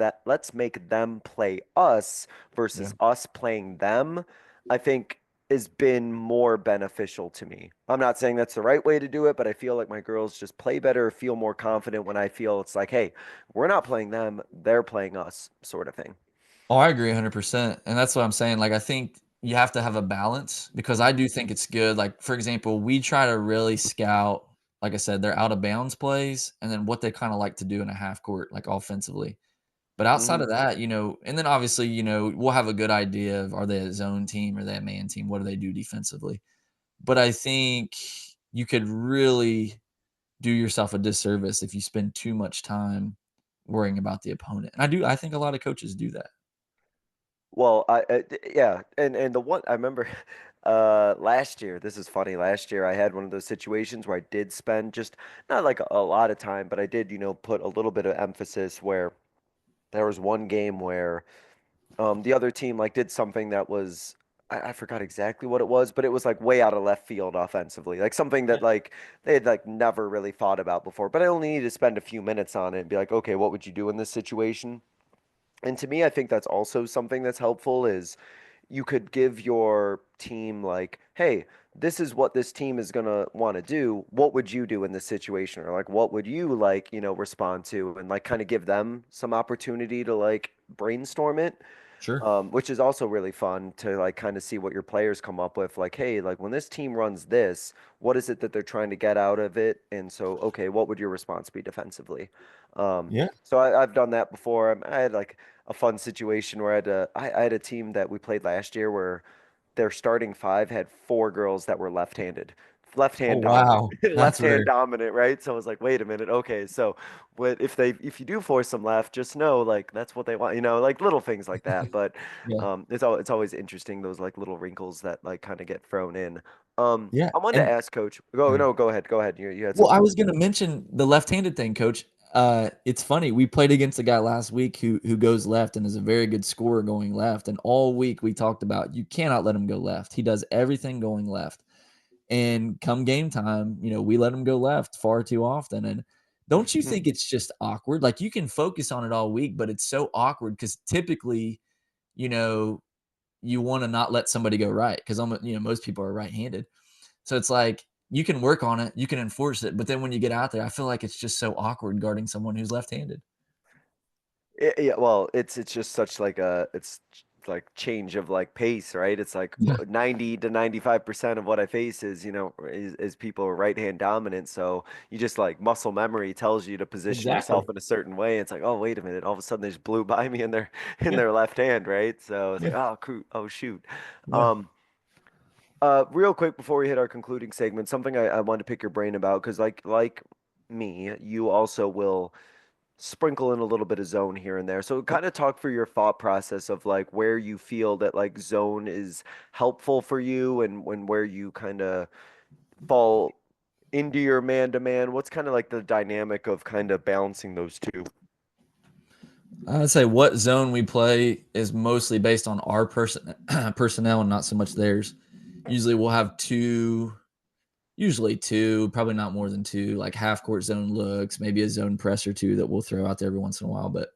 make them play us Yeah. versus us playing them, I think has been more beneficial to me. I'm not saying that's the right way to do it, but I feel like my girls just play better, feel more confident when I feel it's like, hey, we're not playing them, they're playing us, sort of thing. Oh, I agree 100%. And that's what I'm saying. Like, I think you have to have a balance because I do think it's good. Like, for example, we try to really scout, like I said, their out of bounds plays and then what they kind of like to do in a half court, like offensively. But outside Hmm. of that, and then obviously, we'll have a good idea of are they a zone team or they a man team? What do they do defensively? But I think you could really do yourself a disservice if you spend too much time worrying about the opponent. And I think a lot of coaches do that. Well, yeah, and the one I remember last year, this is funny. Last year I had one of those situations where I did spend just not like a lot of time, but I did, put a little bit of emphasis where there was one game where the other team like did something that was I forgot exactly what it was, but it was like way out of left field offensively, like something Yeah. that like they had like never really thought about before. But I only need to spend a few minutes on it and be like, okay, what would you do in this situation? And to me, I think that's also something that's helpful is you could give your team like, hey, this is what this team is gonna want to do. What would you do in this situation? Or like, what would you like, respond to? And like kind of give them some opportunity to like brainstorm it, Sure. which is also really fun to like kind of see what your players come up with. Like, hey, like when this team runs this, what is it that they're trying to get out of it? And so, okay, what would your response be defensively? Yeah. So I've done that before. I had like a fun situation where I had a team that we played last year where their starting five had four girls that were left-handed, left Oh, hand dominant, wow. left That's hand rare. dominant, right? So I was like, wait a minute, okay, so what if you do force them left, just know like that's what they want, like little things like that. But Yeah. it's always interesting those like little wrinkles that like kind of get thrown in. Yeah. I wanted to And ask Coach. Go uh, no, go ahead. You had well, I something. was gonna mention the left-handed thing, coach. It's funny. We played against a guy last week who goes left and is a very good scorer going left. And all week we talked about you cannot let him go left. He does everything going left. And come game time, we let him go left far too often. And don't you think it's just awkward? Like you can focus on it all week, but it's so awkward because typically, you know, you want to not let somebody go right because most people are right-handed. So it's like you can work on it, you can enforce it, but then when you get out there, I feel like it's just so awkward guarding someone who's left-handed. Yeah, well, it's just such like like change of like pace, right? It's like Yeah, 90 to 95% of what I face is, is people are right hand dominant. So you just like muscle memory tells you to position exactly. yourself in a certain way. It's like, oh, wait a minute. All of a sudden they just blew by me in their in Yeah, their left hand, right? So it's yeah, like, oh, oh shoot. yeah. Um, real quick before we hit our concluding segment, something I wanted to pick your brain about because like me, you also will sprinkle in a little bit of zone here and there. So Yep. kind of talk through your thought process of like where you feel that like zone is helpful for you and when where you kind of fall into your man to man. What's kind of like the dynamic of kind of balancing those two? I'd say what zone we play is mostly based on our personnel and not so much theirs. Usually we'll have usually two, probably not more than two, like half court zone looks, maybe a zone press or two that we'll throw out there every once in a while. But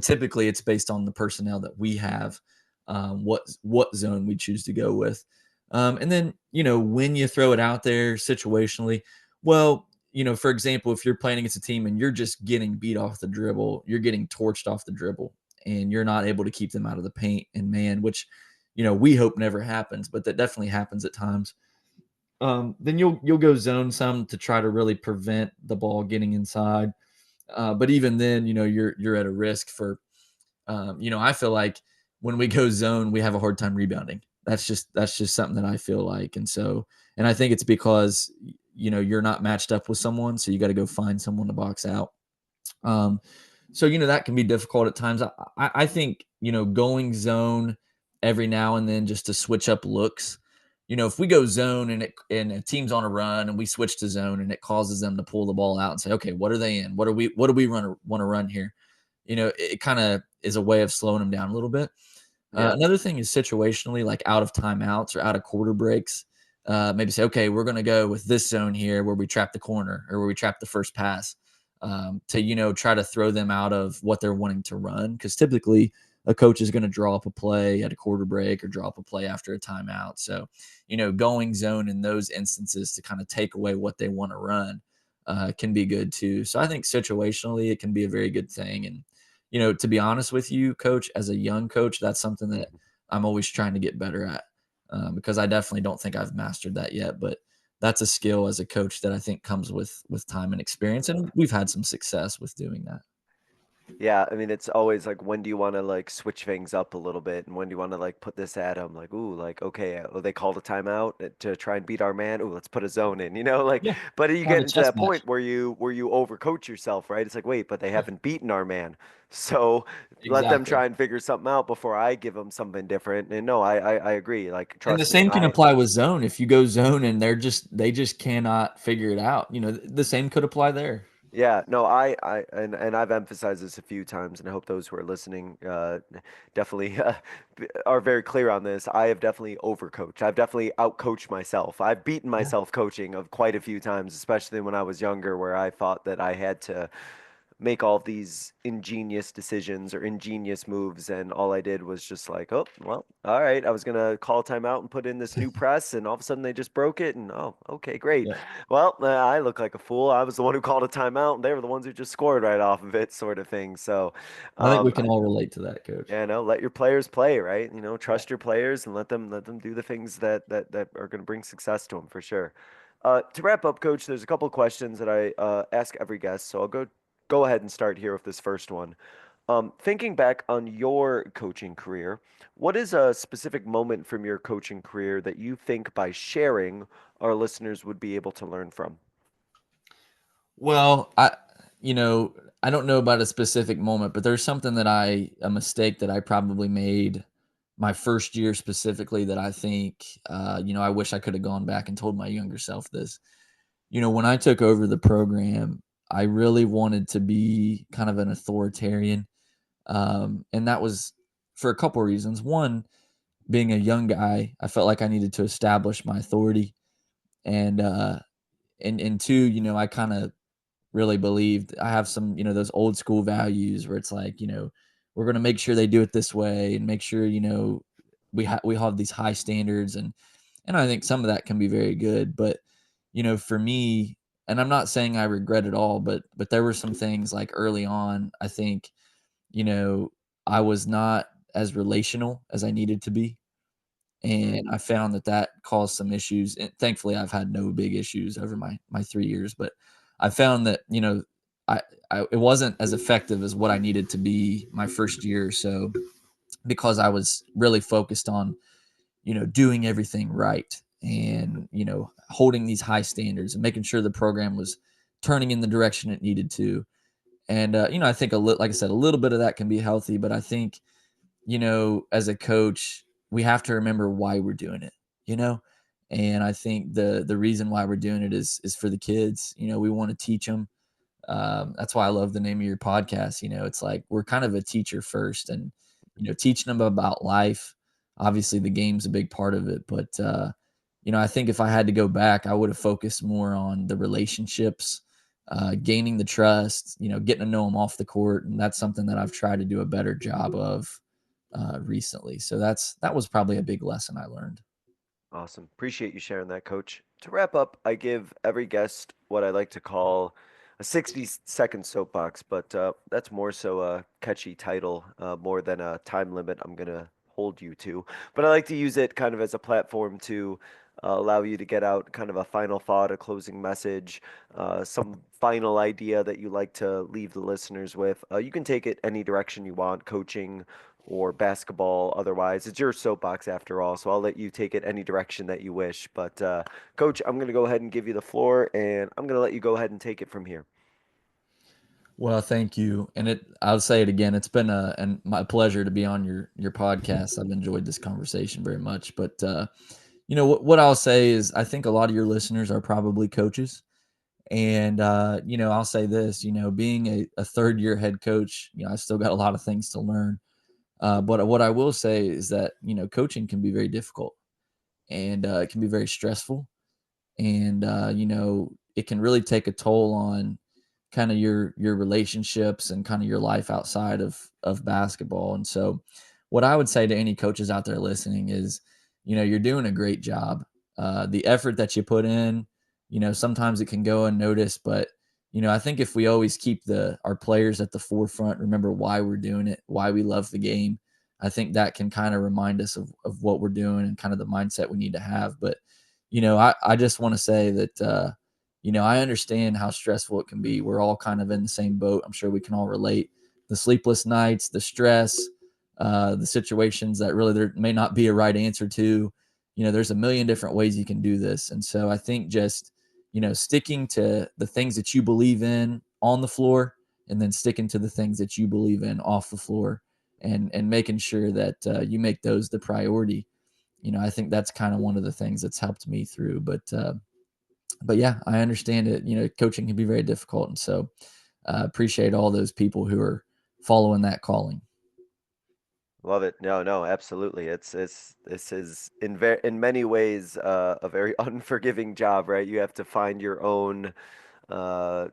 typically it's based on the personnel that we have, what zone we choose to go with. And then, when you throw it out there situationally, well, for example, if you're playing against a team and you're just getting beat off the dribble, you're getting torched off the dribble, and you're not able to keep them out of the paint and man, which, we hope never happens, but that definitely happens at times. Then you'll go zone some to try to really prevent the ball getting inside. But even then, you're at a risk for, I feel like when we go zone, we have a hard time rebounding. That's just something that I feel like, and I think it's because you're not matched up with someone, so you got to go find someone to box out. Um, so that can be difficult at times. I think going zone every now and then just to switch up looks. If we go zone and a team's on a run and we switch to zone and it causes them to pull the ball out and say, okay, what are they in? What do we want to run here? It kind of is a way of slowing them down a little bit. Yeah. Another thing is situationally, like out of timeouts or out of quarter breaks. Maybe say, okay, we're going to go with this zone here where we trap the corner or where we trap the first pass, to try to throw them out of what they're wanting to run. Because typically a coach is going to draw up a play at a quarter break or draw up a play after a timeout. So going zone in those instances to kind of take away what they want to run can be good too. So I think situationally it can be a very good thing. And to be honest with you, Coach, as a young coach, that's something that I'm always trying to get better at, because I definitely don't think I've mastered that yet. But that's a skill as a coach that I think comes with time and experience, and we've had some success with doing that. Yeah, I mean, it's always like, when do you want to like switch things up a little bit, and when do you want to like put this at them? Like, ooh, like okay, they called a timeout to try and beat our man. Ooh, let's put a zone in, like. Yeah, But you kind get of a into chess that match. point where you overcoach yourself, right? It's like, wait, but they Yeah, haven't beaten our man, so let them exactly. try and figure something out before I give them something different. And no, I agree. Like, And the trust me, same can apply with zone. If you go zone and they just cannot figure it out, the same could apply there. Yeah, no, and I've emphasized this a few times, and I hope those who are listening definitely are very clear on this. I have definitely overcoached. I've definitely outcoached myself. I've beaten Yeah. myself coaching of quite a few times, especially when I was younger, where I thought that I had to make all these ingenious decisions or ingenious moves, and all I did was just like, oh, well, all right, I was gonna call timeout and put in this new press, and all of a sudden they just broke it, and oh, okay, great. Yeah. Well, I look like a fool. I was the one who called a timeout, and they were the ones who just scored right off of it, sort of thing. So, I think we I, can all relate to that, Coach. yeah, no, let your players play, right? Yeah. Trust your players and let them do the things that are going to bring success to them for sure. To wrap up, Coach, there's a couple of questions that I ask every guest, so I'll go ahead and start here with this first one. Thinking back on your coaching career, what is a specific moment from your coaching career that you think by sharing our listeners would be able to learn from? Well, you know, I don't know about a specific moment, but there's something a mistake that I probably made my first year specifically that I think, I wish I could have gone back and told my younger self this. When I took over the program, I really wanted to be kind of an authoritarian. And that was for a couple of reasons. One, being a young guy, I felt like I needed to establish my authority. And, and two, I kind of really believed I have some, those old school values where it's like, we're going to make sure they do it this way and make sure, we have these high standards, and I think some of that can be very good, but for me, and I'm not saying I regret it all, but there were some things like early on, I think, you know, I was not as relational as I needed to be. And Mm, I found that caused some issues. And thankfully, I've had no big issues over my 3 years. But I found that I, it wasn't as effective as what I needed to be my first year or so, because I was really focused on doing everything right, and holding these high standards and making sure the program was turning in the direction it needed to. And I think like I said, a little bit of that can be healthy, but I think as a coach, we have to remember why we're doing it, you know? And I think the reason why we're doing it is for the kids. We want to teach them. That's why I love the name of your podcast. It's like we're kind of a teacher first, and teaching them about life. Obviously, the game's a big part of it, but I think if I had to go back, I would have focused more on the relationships, gaining the trust, getting to know them off the court, and that's something that I've tried to do a better job of recently. So that was probably a big lesson I learned. Awesome. Appreciate you sharing that, Coach. To wrap up, I give every guest what I like to call a 60-second soapbox, but that's more so a catchy title, more than a time limit I'm going to hold you to. But I like to use it kind of as a platform to allow you to get out kind of a final thought, a closing message, some final idea that you like to leave the listeners with. You can take it any direction you want, coaching or basketball otherwise. It's your soapbox after all, so I'll let you take it any direction that you wish. But, Coach, I'm going to go ahead and give you the floor, and I'm going to let you go ahead and take it from here. Well, thank you. And I'll say it again. It's been my pleasure to be on your podcast. I've enjoyed this conversation very much. But what I'll say is I think a lot of your listeners are probably coaches. And I'll say this, being a third year head coach, I still got a lot of things to learn. But what I will say is that, coaching can be very difficult, and it can be very stressful. And it can really take a toll on kind of your relationships and kind of your life outside of basketball. And so what I would say to any coaches out there listening is, you're doing a great job. The effort that you put in, sometimes it can go unnoticed, but I think if we always keep our players at the forefront, remember why we're doing it, why we love the game, I think that can kind of remind us of what we're doing and kind of the mindset we need to have. But I just want to say that I understand how stressful it can be. We're all kind of in the same boat. I'm sure we can all relate. The sleepless nights, the stress, the situations that really there may not be a right answer to. There's a million different ways you can do this. And so I think just, sticking to the things that you believe in on the floor, and then sticking to the things that you believe in off the floor, and making sure that you make those the priority. I think that's kind of one of the things that's helped me through. But yeah, I understand it. Coaching can be very difficult. And so appreciate all those people who are following that calling. Love it. No, absolutely. This is in many ways a very unforgiving job, right? You have to find your own uh,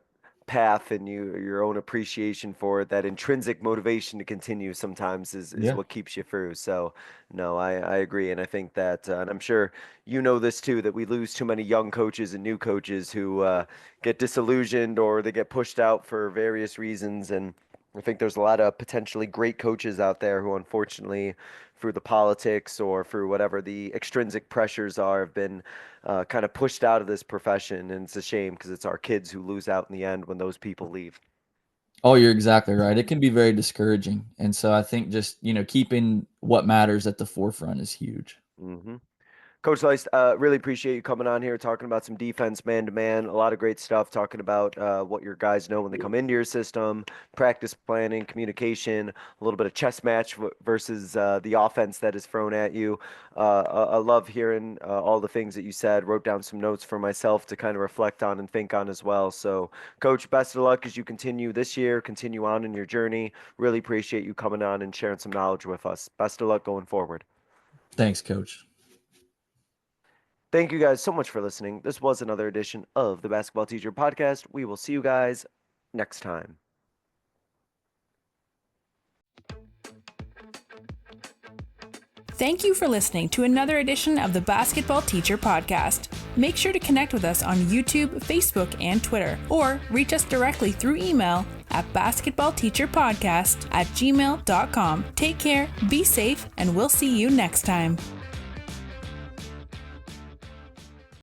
path and your own appreciation for it. That intrinsic motivation to continue sometimes is Yeah. what keeps you through. So, no, I agree, and I think that, and I'm sure you know this too, that we lose too many young coaches and new coaches who get disillusioned or they get pushed out for various reasons, and I think there's a lot of potentially great coaches out there who, unfortunately, through the politics or through whatever the extrinsic pressures are, have been kind of pushed out of this profession. And it's a shame because it's our kids who lose out in the end when those people leave. Oh, you're exactly right. It can be very discouraging. And so I think just, keeping what matters at the forefront is huge. hmm Coach Leist, really appreciate you coming on here, talking about some defense, man-to-man, a lot of great stuff, talking about what your guys know when they come into your system, practice planning, communication, a little bit of chess match versus the offense that is thrown at you. I love hearing all the things that you said, wrote down some notes for myself to kind of reflect on and think on as well. So, Coach, best of luck as you continue this year, continue on in your journey. Really appreciate you coming on and sharing some knowledge with us. Best of luck going forward. Thanks, Coach. Thank you guys so much for listening. This was another edition of the Basketball Teacher Podcast. We will see you guys next time. Thank you for listening to another edition of the Basketball Teacher Podcast. Make sure to connect with us on YouTube, Facebook, and Twitter, or reach us directly through email at basketballteacherpodcast@gmail.com. Take care, be safe, and we'll see you next time.